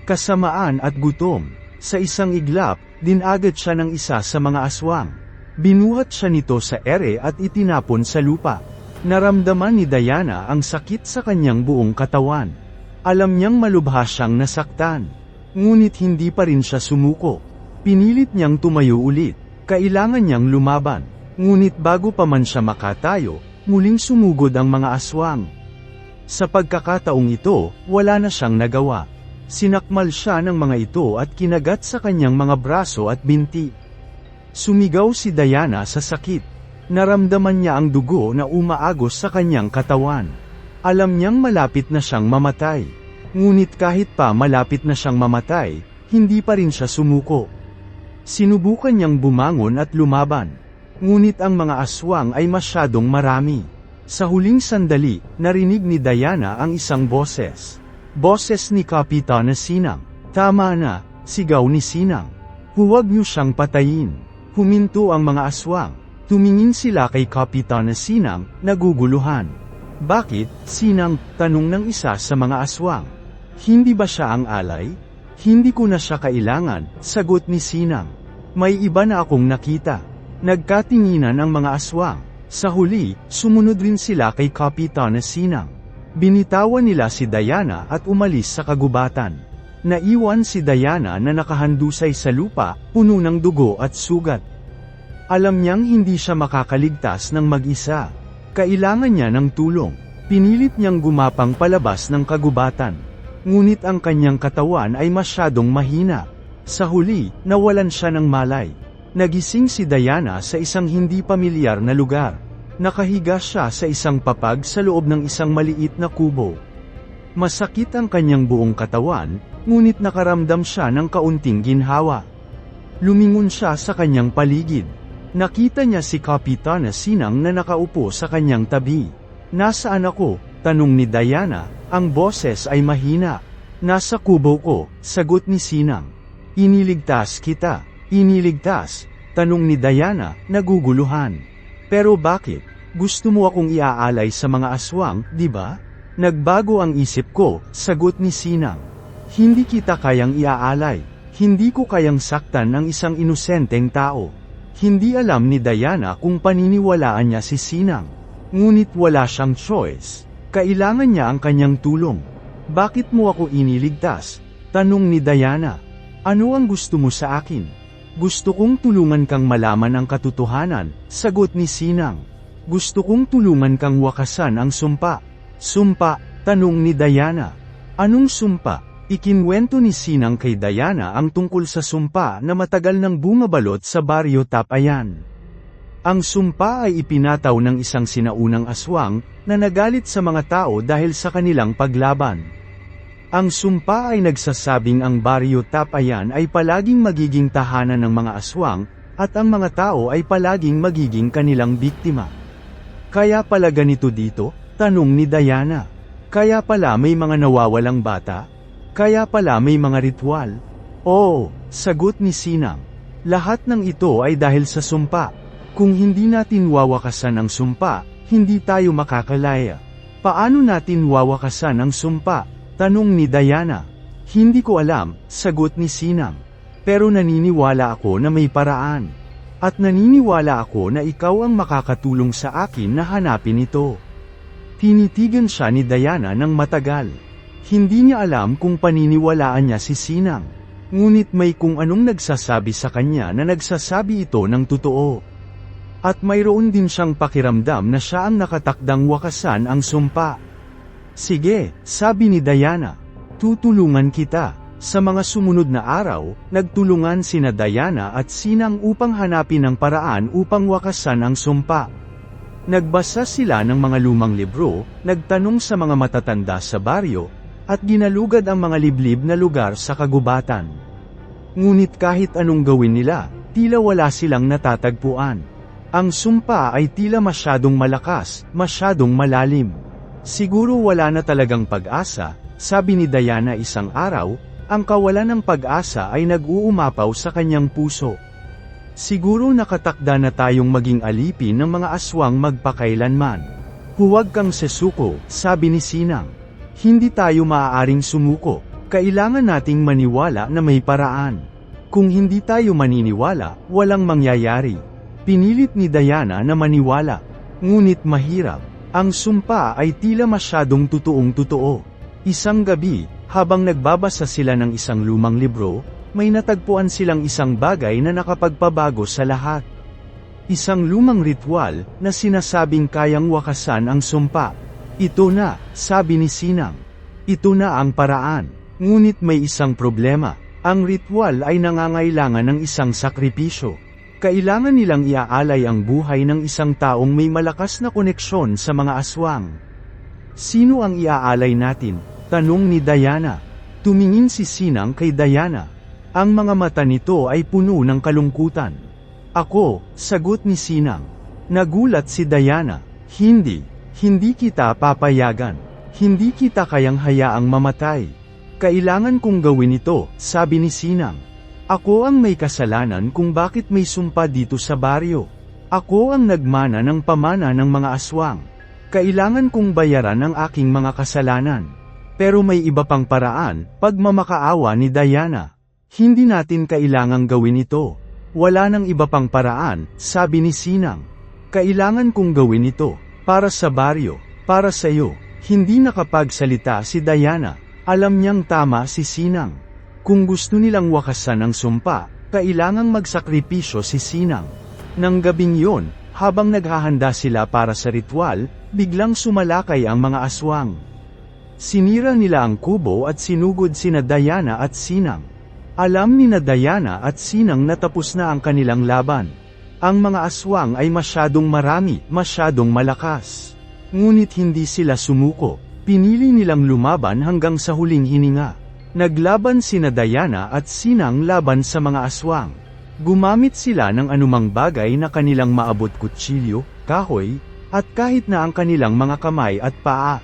kasamaan at gutom. Sa isang iglap, dinagad siya ng isa sa mga aswang. Binuhat siya nito sa ere at itinapon sa lupa. Naramdaman ni Diana ang sakit sa kanyang buong katawan. Alam niyang malubha siyang nasaktan. Ngunit hindi pa rin siya sumuko. Pinilit niyang tumayo ulit. Kailangan niyang lumaban. Ngunit bago pa man siya makatayo, muling sumugod ang mga aswang. Sa pagkakataong ito, wala na siyang nagawa. Sinakmal siya ng mga ito at kinagat sa kanyang mga braso at binti. Sumigaw si Diana sa sakit. Naramdaman niya ang dugo na umaagos sa kanyang katawan. Alam niyang malapit na siyang mamatay. Ngunit kahit pa malapit na siyang mamatay, hindi pa rin siya sumuko. Sinubukan niyang bumangon at lumaban. Ngunit ang mga aswang ay masyadong marami. Sa huling sandali, narinig ni Diana ang isang boses. Boses ni Kapitana Sinang. Tama na, sigaw ni Sinang. Huwag niyo siyang patayin. Huminto ang mga aswang. Tumingin sila kay Kapitana Sinang, naguguluhan. Bakit, Sinang? Tanong ng isa sa mga aswang. Hindi ba siya ang alay? Hindi ko na siya kailangan, sagot ni Sinang. May iba na akong nakita. Nagkatinginan ang mga aswang. Sa huli, sumunod rin sila kay Kapitana Sinang. Binitawan nila si Diana at umalis sa kagubatan. Naiwan si Diana na nakahandusay sa lupa, puno ng dugo at sugat. Alam niyang hindi siya makakaligtas ng mag-isa. Kailangan niya ng tulong. Pinilit niyang gumapang palabas ng kagubatan. Ngunit ang kanyang katawan ay masyadong mahina. Sa huli, nawalan siya ng malay. Nagising si Diana sa isang hindi pamilyar na lugar. Nakahiga siya sa isang papag sa loob ng isang maliit na kubo. Masakit ang kanyang buong katawan, ngunit nakaramdam siya ng kaunting ginhawa. Lumingon siya sa kanyang paligid. Nakita niya si Kapitana Sinang na nakaupo sa kanyang tabi. Nasaan ako? Tanong ni Diana, ang boses ay mahina. Nasa kubo ko, sagot ni Sinang. Iniligtas kita. Iniligtas. Tanong ni Diana, naguguluhan. Pero bakit? Gusto mo akong iaalay sa mga aswang, di ba? Nagbago ang isip ko, sagot ni Sinang. Hindi kita kayang iaalay. Hindi ko kayang saktan ng isang inosenteng tao. Hindi alam ni Diana kung paniniwalaan niya si Sinang. Ngunit wala siyang choice. Kailangan niya ang kanyang tulong. Bakit mo ako iniligtas? Tanong ni Diana. Ano ang gusto mo sa akin? Gusto kong tulungan kang malaman ang katotohanan, sagot ni Sinang. Gusto kong tulungan kang wakasan ang sumpa. Sumpa, tanong ni Diana. Anong sumpa? Ikinwento ni Sinang kay Diana ang tungkol sa sumpa na matagal nang bumabalot sa baryo Tapayan. Ang sumpa ay ipinataw ng isang sinaunang aswang na nagalit sa mga tao dahil sa kanilang paglaban. Ang sumpa ay nagsasabing ang baryo Tapayan ay palaging magiging tahanan ng mga aswang, at ang mga tao ay palaging magiging kanilang biktima. Kaya pala ganito dito? Tanong ni Diana. Kaya pala may mga nawawalang bata? Kaya pala may mga ritual? Oo, sagot ni Sinang. Lahat ng ito ay dahil sa sumpa. Kung hindi natin wawakasan ang sumpa, hindi tayo makakalaya. Paano natin wawakasan ang sumpa? Tanong ni Diana. Hindi ko alam, sagot ni Sinang. Pero naniniwala ako na may paraan. At naniniwala ako na ikaw ang makakatulong sa akin na hanapin ito. Tinitigan siya ni Diana ng matagal. Hindi niya alam kung paniniwalaan niya si Sinang. Ngunit may kung anong nagsasabi sa kanya na nagsasabi ito ng totoo. At mayroon din siyang pakiramdam na siya ang nakatakdang wakasan ang sumpa. Sige, sabi ni Diana. Tutulungan kita. Sa mga sumunod na araw, nagtulungan sina Diana at Sinang upang hanapin ang paraan upang wakasan ang sumpa. Nagbasa sila ng mga lumang libro, nagtanong sa mga matatanda sa baryo, at ginalugad ang mga liblib na lugar sa kagubatan. Ngunit kahit anong gawin nila, tila wala silang natatagpuan. Ang sumpa ay tila masyadong malakas, masyadong malalim. Siguro wala na talagang pag-asa, sabi ni Diana isang araw, ang kawalan ng pag-asa ay nag-uumapaw sa kanyang puso. Siguro nakatakda na tayong maging alipin ng mga aswang magpakailanman. Huwag kang sesuko, sabi ni Sinang. Hindi tayo maaaring sumuko, kailangan nating maniwala na may paraan. Kung hindi tayo maniniwala, walang mangyayari. Pinilit ni Diana na maniwala. Ngunit mahirap. Ang sumpa ay tila masyadong totoong-totoo. Isang gabi, habang nagbabasa sila ng isang lumang libro, may natagpuan silang isang bagay na nakapagpabago sa lahat. Isang lumang ritual na sinasabing kayang wakasan ang sumpa. Ito na, sabi ni Sinang. Ito na ang paraan. Ngunit may isang problema. Ang ritual ay nangangailangan ng isang sakripisyo. Kailangan nilang iaalay ang buhay ng isang taong may malakas na koneksyon sa mga aswang. Sino ang iaalay natin? Tanong ni Diana. Tumingin si Sinang kay Diana. Ang mga mata nito ay puno ng kalungkutan. Ako, sagot ni Sinang. Nagulat si Diana. Hindi kita papayagan. Hindi kita kayang hayaang mamatay. Kailangan kong gawin ito, sabi ni Sinang. Ako ang may kasalanan kung bakit may sumpa dito sa baryo. Ako ang nagmana ng pamana ng mga aswang. Kailangan kong bayaran ang aking mga kasalanan. Pero may iba pang paraan, pagmamakaawa ni Diana. Hindi natin kailangang gawin ito. Wala nang iba pang paraan, sabi ni Sinang. Kailangan kong gawin ito, para sa baryo, para sa iyo. Hindi nakapagsalita si Diana. Alam niyang tama si Sinang. Kung gusto nilang wakasan ang sumpa, kailangang magsakripisyo si Sinang. Nang gabing yon, habang naghahanda sila para sa ritual, biglang sumalakay ang mga aswang. Sinira nila ang kubo at sinugod sina Diana at Sinang. Alam ni na Diana at Sinang na tapos na ang kanilang laban. Ang mga aswang ay masyadong marami, masyadong malakas. Ngunit hindi sila sumuko, pinili nilang lumaban hanggang sa huling hininga. Naglaban sina Diana at Sinang laban sa mga aswang. Gumamit sila ng anumang bagay na kanilang maabot, kutsilyo, kahoy, at kahit na ang kanilang mga kamay at paa.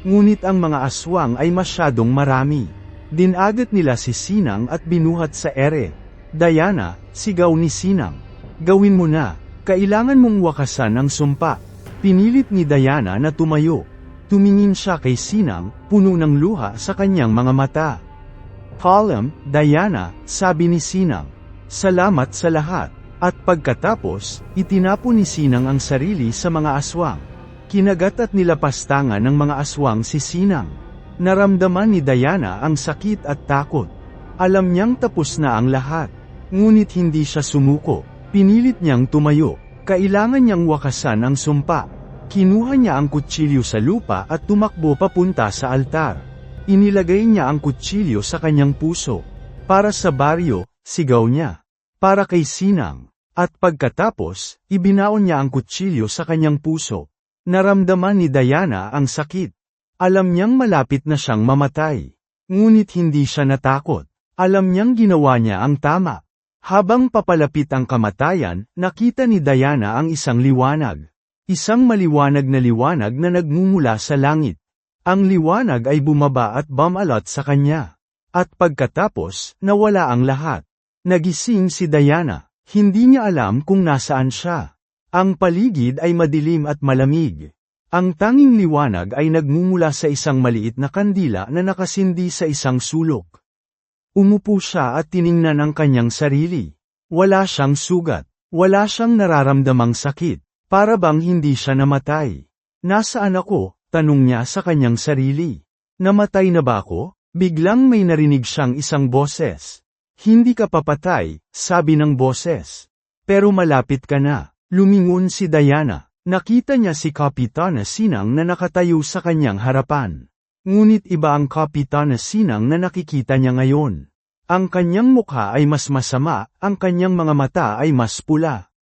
Ngunit ang mga aswang ay masyadong marami. Dinagat nila si Sinang at binuhat sa ere. Diana, sigaw ni Sinang. Gawin mo na. Kailangan mong wakasan ang sumpa. Pinilit ni Diana na tumayo. Tumingin siya kay Sinang, puno ng luha sa kanyang mga mata. "Calm, Diana," sabi ni Sinang. "Salamat sa lahat." At pagkatapos, itinapon ni Sinang ang sarili sa mga aswang. Kinagat at nilapastangan ng mga aswang si Sinang. Naramdaman ni Diana ang sakit at takot. Alam niyang tapos na ang lahat. Ngunit hindi siya sumuko. Pinilit niyang tumayo. Kailangan niyang wakasan ang sumpa. Kinuha niya ang kutsilyo sa lupa at tumakbo papunta sa altar. Inilagay niya ang kutsilyo sa kanyang puso. "Para sa baryo," sigaw niya. "Para kay Sinang." At pagkatapos, ibinaon niya ang kutsilyo sa kanyang puso. Naramdaman ni Diana ang sakit. Alam niyang malapit na siyang mamatay. Ngunit hindi siya natakot. Alam niyang ginawa niya ang tama. Habang papalapit ang kamatayan, nakita ni Diana ang isang liwanag. Isang maliwanag na liwanag na nagmumula sa langit. Ang liwanag ay bumaba at bumalot sa kanya. At pagkatapos, nawala ang lahat. Nagising si Diana. Hindi niya alam kung nasaan siya. Ang paligid ay madilim at malamig. Ang tanging liwanag ay nagmumula sa isang maliit na kandila na nakasindi sa isang sulok. Umupo siya at tiningnan ang kanyang sarili. Wala siyang sugat. Wala siyang nararamdamang sakit. Para bang hindi siya namatay. "Nasaan ako?" tanong niya sa kanyang sarili. "Namatay na ba ako?" Biglang may narinig siyang isang boses. "Hindi ka papatay," sabi ng boses. "Pero malapit ka na." Lumingon si Diana. Nakita niya si Kapitana Sinang na nakatayo sa kanyang harapan. Ngunit iba ang Kapitana Sinang na nakikita niya ngayon. Ang kanyang mukha ay mas masama, ang kanyang mga mata ay mas pula.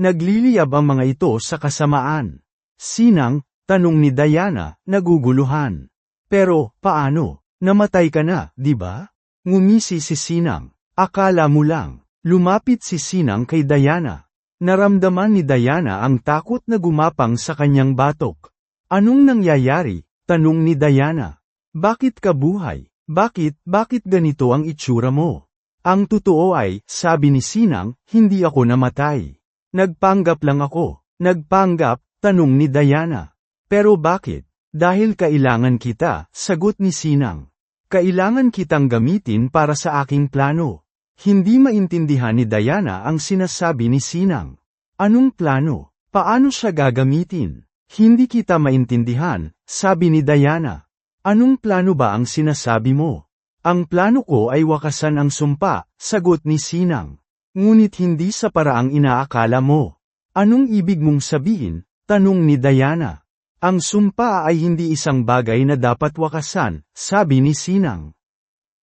Nagliliyab ang mga ito sa kasamaan. "Sinang?" tanong ni Diana, naguguluhan. "Pero, paano? Namatay ka na, di ba?" Ngumisi si Sinang. "Akala mo lang." Lumapit si Sinang kay Diana. Naramdaman ni Diana ang takot na gumapang sa kanyang batok. "Anong nangyayari?" tanong ni Diana. "Bakit ka buhay? Bakit ganito ang itsura mo?" "Ang totoo ay," sabi ni Sinang, "hindi ako namatay. Nagpanggap lang ako." "Nagpanggap?" tanong ni Diana. "Pero bakit?" "Dahil kailangan kita," sagot ni Sinang. "Kailangan kitang gamitin para sa aking plano." Hindi maintindihan ni Diana ang sinasabi ni Sinang. "Anong plano? Paano siya gagamitin?" "Hindi kita maintindihan," sabi ni Diana. "Anong plano ba ang sinasabi mo?" "Ang plano ko ay wakasan ang sumpa," sagot ni Sinang. "Ngunit hindi sa paraang inaakala mo." "Anong ibig mong sabihin?" tanong ni Diana. "Ang sumpa ay hindi isang bagay na dapat wakasan," sabi ni Sinang.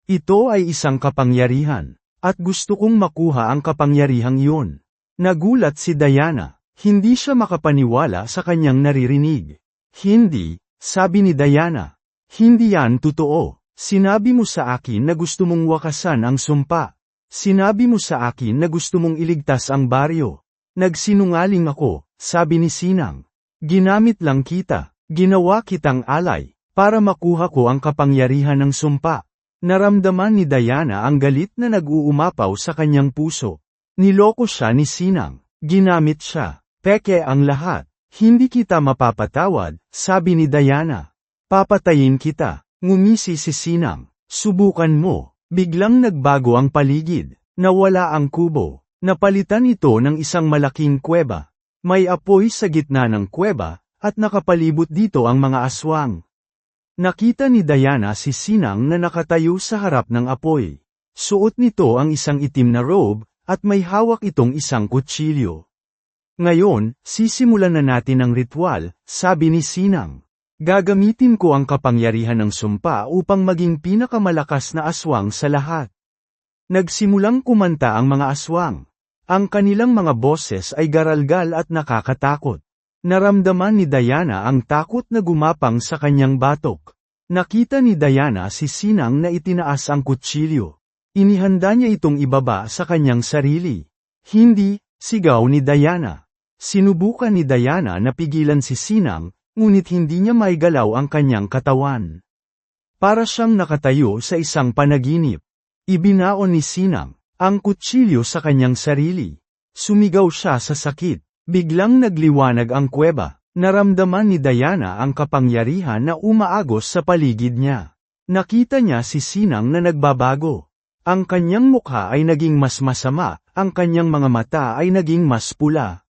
"Ito ay isang kapangyarihan. At gusto kong makuha ang kapangyarihang iyon." Nagulat si Diana. Hindi siya makapaniwala sa kanyang naririnig. "Hindi," sabi ni Diana. "Hindi yan totoo. Sinabi mo sa akin na gusto mong wakasan ang sumpa. Sinabi mo sa akin na gusto mong iligtas ang baryo." "Nagsinungaling ako," sabi ni Sinang. "Ginamit lang kita. Ginawa kitang alay, para makuha ko ang kapangyarihan ng sumpa." Naramdaman ni Diana ang galit na nag-uumapaw sa kanyang puso. Niloko siya ni Sinang. Ginamit siya. "Peke ang lahat. Hindi kita mapapatawad," sabi ni Diana. "Papatayin kita." Ngumisi si Sinang. "Subukan mo." Biglang nagbago ang paligid. Nawala ang kubo. Napalitan ito ng isang malaking kuweba. May apoy sa gitna ng kuweba, at nakapalibot dito ang mga aswang. Nakita ni Diana si Sinang na nakatayo sa harap ng apoy. Suot nito ang isang itim na robe, at may hawak itong isang kutsilyo. "Ngayon, sisimulan na natin ang ritual," sabi ni Sinang. "Gagamitin ko ang kapangyarihan ng sumpa upang maging pinakamalakas na aswang sa lahat." Nagsimulang kumanta ang mga aswang. Ang kanilang mga boses ay garalgal at nakakatakot. Naramdaman ni Diana ang takot na gumapang sa kanyang batok. Nakita ni Diana si Sinang na itinaas ang kutsilyo. Inihanda niya itong ibaba sa kanyang sarili. "Hindi!" sigaw ni Diana. Sinubukan ni Diana na pigilan si Sinang, ngunit hindi niya maigalaw ang kanyang katawan. Para siyang nakatayo sa isang panaginip. Ibinaon ni Sinang ang kutsilyo sa kanyang sarili. Sumigaw siya sa sakit. Biglang nagliwanag ang kuweba. Naramdaman ni Diana ang kapangyarihan na umaagos sa paligid niya. Nakita niya si Sinang na nagbabago. Ang kanyang mukha ay naging mas masama, ang kanyang mga mata ay naging mas pula.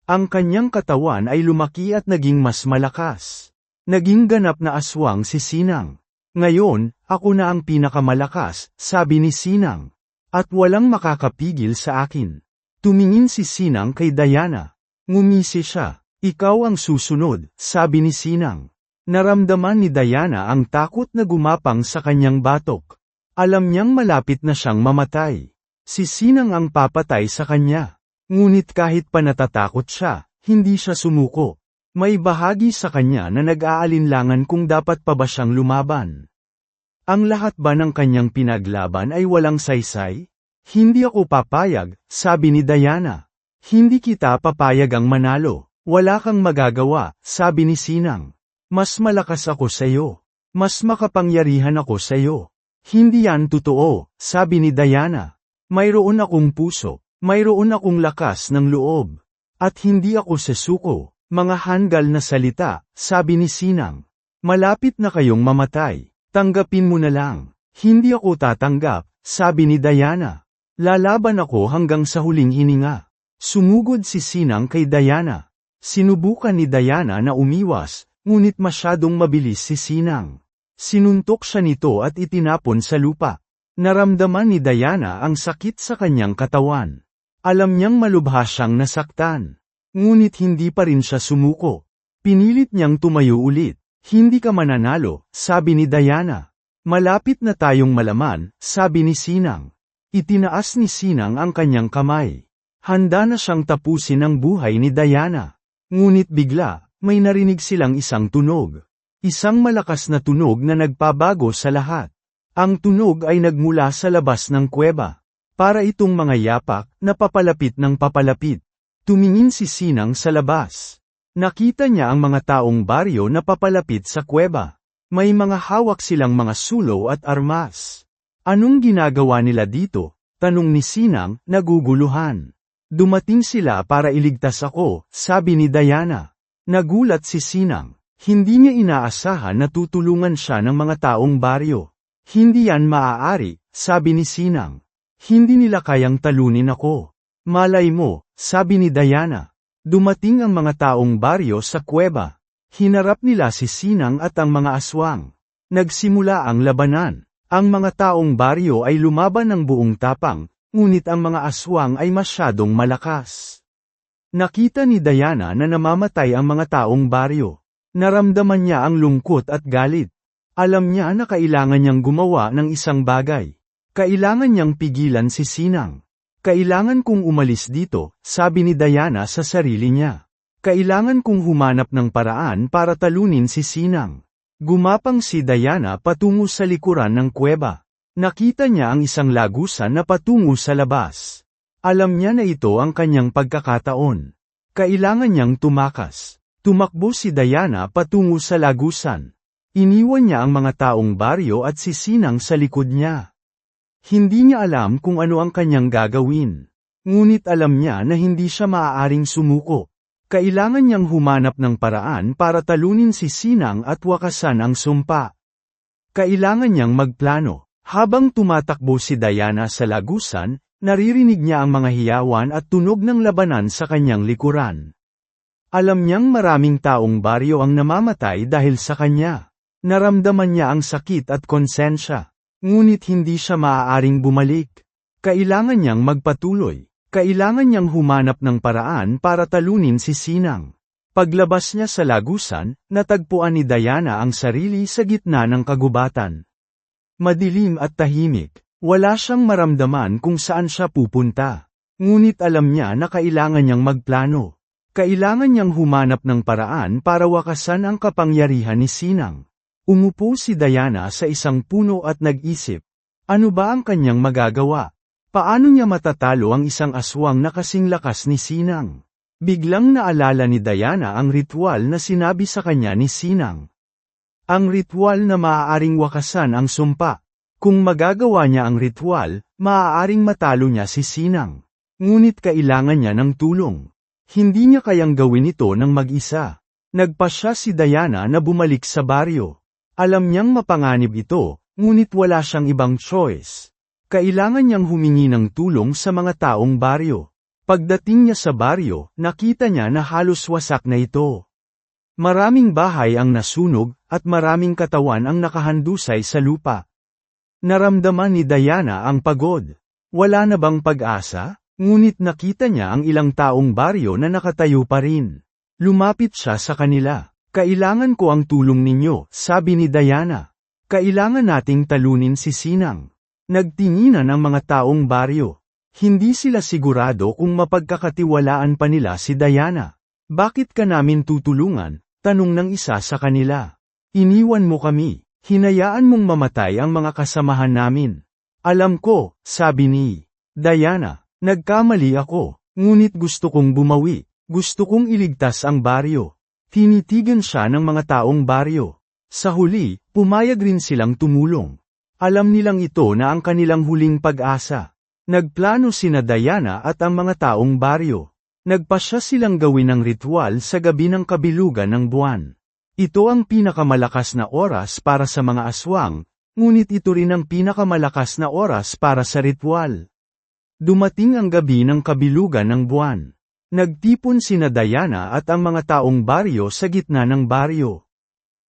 Ang kanyang katawan ay lumaki at naging mas malakas. Naging ganap na aswang si Sinang. Ngayon, ako na ang pinakamalakas, sabi ni Sinang. At walang makakapigil sa akin. Tumingin si Sinang kay Diana. Ngumisi siya. Ikaw ang susunod, sabi ni Sinang. Naramdaman ni Diana ang takot na gumapang sa kanyang batok. Alam niyang malapit na siyang mamatay. Si Sinang ang papatay sa kanya. Ngunit kahit pa natatakot siya, hindi siya sumuko. May bahagi sa kanya na nag-aalinlangan kung dapat pa ba siyang lumaban. Ang lahat ba ng kanyang pinaglaban ay walang saysay? Hindi ako papayag, sabi ni Diana. Hindi kita papayag ang manalo. Wala kang magagawa, sabi ni Sinang. Mas malakas ako sa iyo. Mas makapangyarihan ako sa iyo. Hindi yan totoo, sabi ni Diana. Mayroon akong puso, mayroon akong lakas ng loob. At hindi ako sesuko, mga hanggal na salita, sabi ni Sinang. Malapit na kayong mamatay, tanggapin mo na lang. Hindi ako tatanggap, sabi ni Diana. Lalaban ako hanggang sa huling hininga. Sumugod si Sinang kay Diana. Sinubukan ni Diana na umiwas, ngunit masyadong mabilis si Sinang. Sinuntok siya nito at itinapon sa lupa. Naramdaman ni Diana ang sakit sa kanyang katawan. Alam niyang malubha siyang nasaktan. Ngunit hindi pa rin siya sumuko. Pinilit niyang tumayo ulit. Hindi ka mananalo, sabi ni Diana. Malapit na tayong malaman, sabi ni Sinang. Itinaas ni Sinang ang kanyang kamay. Handa na siyang tapusin ang buhay ni Diana. Ngunit bigla, may narinig silang isang tunog. Isang malakas na tunog na nagpabago sa lahat. Ang tunog ay nagmula sa labas ng kuweba. Para itong mga yapak na papalapit ng papalapit. Tumingin si Sinang sa labas. Nakita niya ang mga taong baryo na papalapit sa kuweba. May mga hawak silang mga sulo at armas. Anong ginagawa nila dito? Tanong ni Sinang, naguguluhan. Dumating sila para iligtas ako, sabi ni Diana. Nagulat si Sinang. Hindi niya inaasahan na tutulungan siya ng mga taong baryo. Hindi yan maaari, sabi ni Sinang. Hindi nila kayang talunin ako. Malay mo, sabi ni Diana. Dumating ang mga taong baryo sa kuweba. Hinarap nila si Sinang at ang mga aswang. Nagsimula ang labanan. Ang mga taong baryo ay lumaban ng buong tapang. Ngunit ang mga aswang ay masyadong malakas. Nakita ni Diana na namamatay ang mga taong baryo. Naramdaman niya ang lungkot at galit. Alam niya na kailangan niyang gumawa ng isang bagay. Kailangan niyang pigilan si Sinang. Kailangan kong umalis dito, sabi ni Diana sa sarili niya. Kailangan kong humanap ng paraan para talunin si Sinang. Gumapang si Diana patungo sa likuran ng kuweba. Nakita niya ang isang lagusan na patungo sa labas. Alam niya na ito ang kanyang pagkakataon. Kailangan niyang tumakas. Tumakbo si Diana patungo sa lagusan. Iniwan niya ang mga taong baryo at si Sinang sa likod niya. Hindi niya alam kung ano ang kanyang gagawin. Ngunit alam niya na hindi siya maaaring sumuko. Kailangan niyang humanap ng paraan para talunin si Sinang at wakasan ang sumpa. Kailangan niyang magplano. Habang tumatakbo si Diana sa lagusan, naririnig niya ang mga hiyawan at tunog ng labanan sa kanyang likuran. Alam niyang maraming taong baryo ang namamatay dahil sa kanya. Naramdaman niya ang sakit at konsensya. Ngunit hindi siya maaaring bumalik. Kailangan niyang magpatuloy. Kailangan niyang humanap ng paraan para talunin si Sinang. Paglabas niya sa lagusan, natagpuan ni Diana ang sarili sa gitna ng kagubatan. Madilim at tahimik. Wala siyang maramdaman kung saan siya pupunta. Ngunit alam niya na kailangan niyang magplano. Kailangan niyang humanap ng paraan para wakasan ang kapangyarihan ni Sinang. Umupo si Diana sa isang puno at nag-isip. Ano ba ang kanyang magagawa? Paano niya matatalo ang isang aswang na kasing lakas ni Sinang? Biglang naalala ni Diana ang ritual na sinabi sa kanya ni Sinang. Ang ritual na maaaring wakasan ang sumpa. Kung magagawa niya ang ritual, maaaring matalo niya si Sinang. Ngunit kailangan niya ng tulong. Hindi niya kayang gawin ito ng mag-isa. Nagpasya si Diana na bumalik sa baryo. Alam niyang mapanganib ito, ngunit wala siyang ibang choice. Kailangan niyang humingi ng tulong sa mga taong baryo. Pagdating niya sa baryo, nakita niya na halos wasak na ito. Maraming bahay ang nasunog, at maraming katawan ang nakahandusay sa lupa. Naramdaman ni Diana ang pagod. Wala na bang pag-asa? Ngunit nakita niya ang ilang taong baryo na nakatayo pa rin. Lumapit siya sa kanila. Kailangan ko ang tulong ninyo, sabi ni Diana. Kailangan nating talunin si Sinang. Nagtinginan ang mga taong baryo. Hindi sila sigurado kung mapagkakatiwalaan pa nila si Diana. Bakit ka namin tutulungan? Tanong ng isa sa kanila. Iniwan mo kami. Hinayaan mong mamatay ang mga kasamahan namin. Alam ko, sabi ni Diana. Nagkamali ako, ngunit gusto kong bumawi, gusto kong iligtas ang baryo. Tinitigan siya ng mga taong baryo. Sa huli, pumayag rin silang tumulong. Alam nilang ito na ang kanilang huling pag-asa. Nagplano sina Diana at ang mga taong baryo. Nagpasya silang gawin ang ritual sa gabi ng kabilugan ng buwan. Ito ang pinakamalakas na oras para sa mga aswang, ngunit ito rin ang pinakamalakas na oras para sa ritual. Dumating ang gabi ng kabilugan ng buwan. Nagtipon sina Diana at ang mga taong baryo sa gitna ng baryo.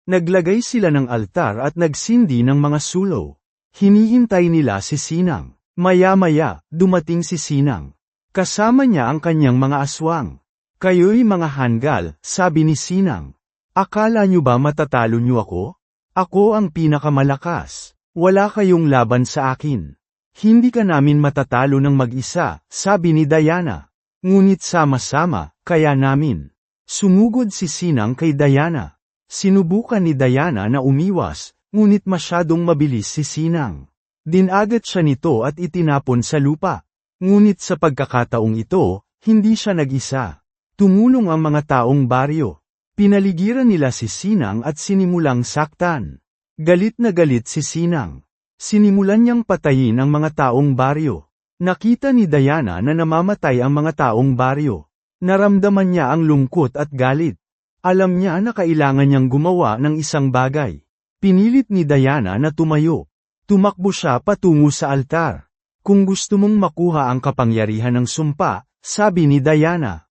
Naglagay sila ng altar at nagsindi ng mga sulo. Hinihintay nila si Sinang. Maya-maya, dumating si Sinang. Kasama niya ang kanyang mga aswang. Kayo'y mga hanggal, sabi ni Sinang. Akala niyo ba matatalo niyo ako? Ako ang pinakamalakas. Wala kayong laban sa akin. Hindi ka namin matatalo ng mag-isa, sabi ni Diana. Ngunit sama-sama, kaya namin. Sumugod si Sinang kay Diana. Sinubukan ni Diana na umiwas, ngunit masyadong mabilis si Sinang. Dinagat siya nito at itinapon sa lupa. Ngunit sa pagkakataong ito, hindi siya nag-isa. Tumulong ang mga taong baryo. Pinaligiran nila si Sinang at sinimulang saktan. Galit na galit si Sinang. Sinimulan niyang patayin ang mga taong baryo. Nakita ni Diana na namamatay ang mga taong baryo. Naramdaman niya ang lungkot at galit. Alam niya na kailangan niyang gumawa ng isang bagay. Pinilit ni Diana na tumayo. Tumakbo siya patungo sa altar. Kung gusto mong makuha ang kapangyarihan ng sumpa, sabi ni Diana.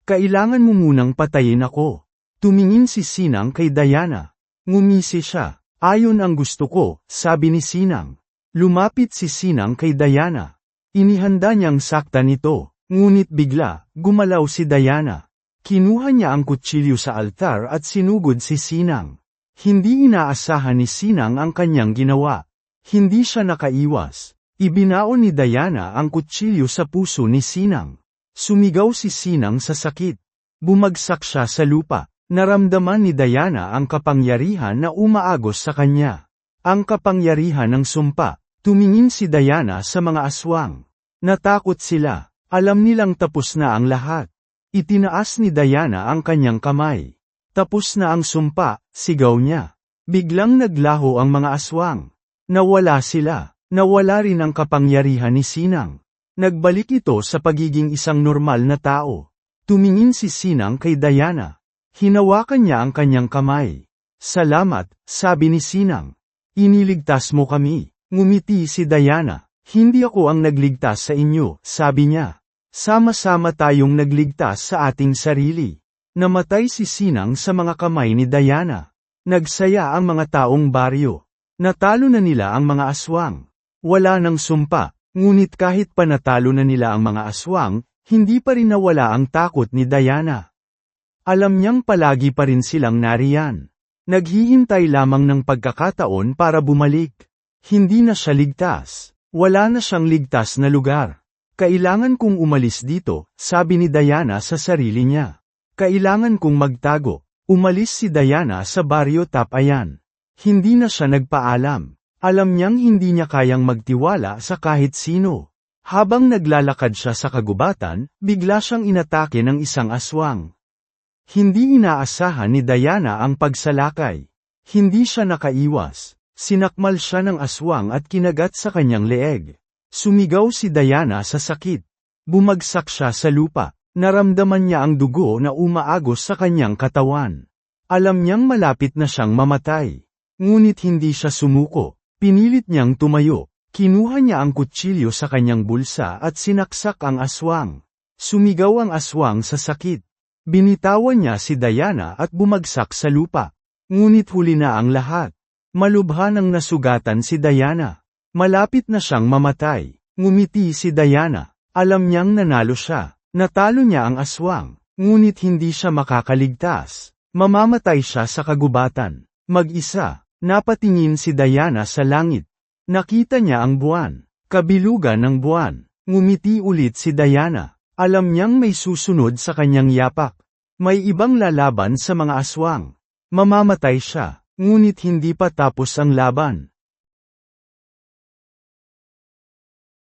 Kailangan mo munang patayin ako. Tumingin si Sinang kay Diana. Ngumisi siya. Ayon ang gusto ko, sabi ni Sinang. Lumapit si Sinang kay Diana. Inihanda niyang saktan ito, ngunit bigla, gumalaw si Diana. Kinuha niya ang kutsilyo sa altar at sinugod si Sinang. Hindi inaasahan ni Sinang ang kanyang ginawa. Hindi siya nakaiwas. Ibinaon ni Diana ang kutsilyo sa puso ni Sinang. Sumigaw si Sinang sa sakit. Bumagsak siya sa lupa. Naramdaman ni Diana ang kapangyarihan na umaagos sa kanya. Ang kapangyarihan ng sumpa. Tumingin si Diana sa mga aswang. Natakot sila. Alam nilang tapos na ang lahat. Itinaas ni Diana ang kanyang kamay. Tapos na ang sumpa, sigaw niya. Biglang naglaho ang mga aswang. Nawala sila. Nawala rin ang kapangyarihan ni Sinang. Nagbalik ito sa pagiging isang normal na tao. Tumingin si Sinang kay Diana. Hinawakan niya ang kanyang kamay. Salamat, sabi ni Sinang. Iniligtas mo kami. Ngumiti si Diana. Hindi ako ang nagligtas sa inyo, sabi niya. Sama-sama tayong nagligtas sa ating sarili. Namatay si Sinang sa mga kamay ni Diana. Nagsaya ang mga taong baryo. Natalo na nila ang mga aswang. Wala nang sumpa, ngunit kahit pa natalo na nila ang mga aswang, hindi pa rin nawala ang takot ni Diana. Alam niyang palagi pa rin silang nariyan. Naghihintay lamang ng pagkakataon para bumalik. Hindi na siya ligtas. Wala na siyang ligtas na lugar. Kailangan kong umalis dito, sabi ni Diana sa sarili niya. Kailangan kong magtago. Umalis si Diana sa baryo Tapayan. Hindi na siya nagpaalam. Alam niyang hindi niya kayang magtiwala sa kahit sino. Habang naglalakad siya sa kagubatan, bigla siyang inatake ng isang aswang. Hindi inaasahan ni Diana ang pagsalakay. Hindi siya nakaiwas. Sinakmal siya ng aswang at kinagat sa kanyang leeg. Sumigaw si Diana sa sakit. Bumagsak siya sa lupa. Naramdaman niya ang dugo na umaagos sa kanyang katawan. Alam niyang malapit na siyang mamatay. Ngunit hindi siya sumuko. Pinilit niyang tumayo. Kinuha niya ang kutsilyo sa kanyang bulsa at sinaksak ang aswang. Sumigaw ang aswang sa sakit. Binitawan niya si Diana at bumagsak sa lupa. Ngunit huli na ang lahat. Malubha nang nasugatan si Diana. Malapit na siyang mamatay. Ngumiti si Diana. Alam niyang nanalo siya. Natalo niya ang aswang. Ngunit hindi siya makakaligtas. Mamamatay siya sa kagubatan. Mag-isa, napatingin si Diana sa langit. Nakita niya ang buwan. Kabilugan ng buwan. Ngumiti ulit si Diana. Alam niyang may susunod sa kanyang yapak. May ibang lalaban sa mga aswang. Mamamatay siya, ngunit hindi pa tapos ang laban.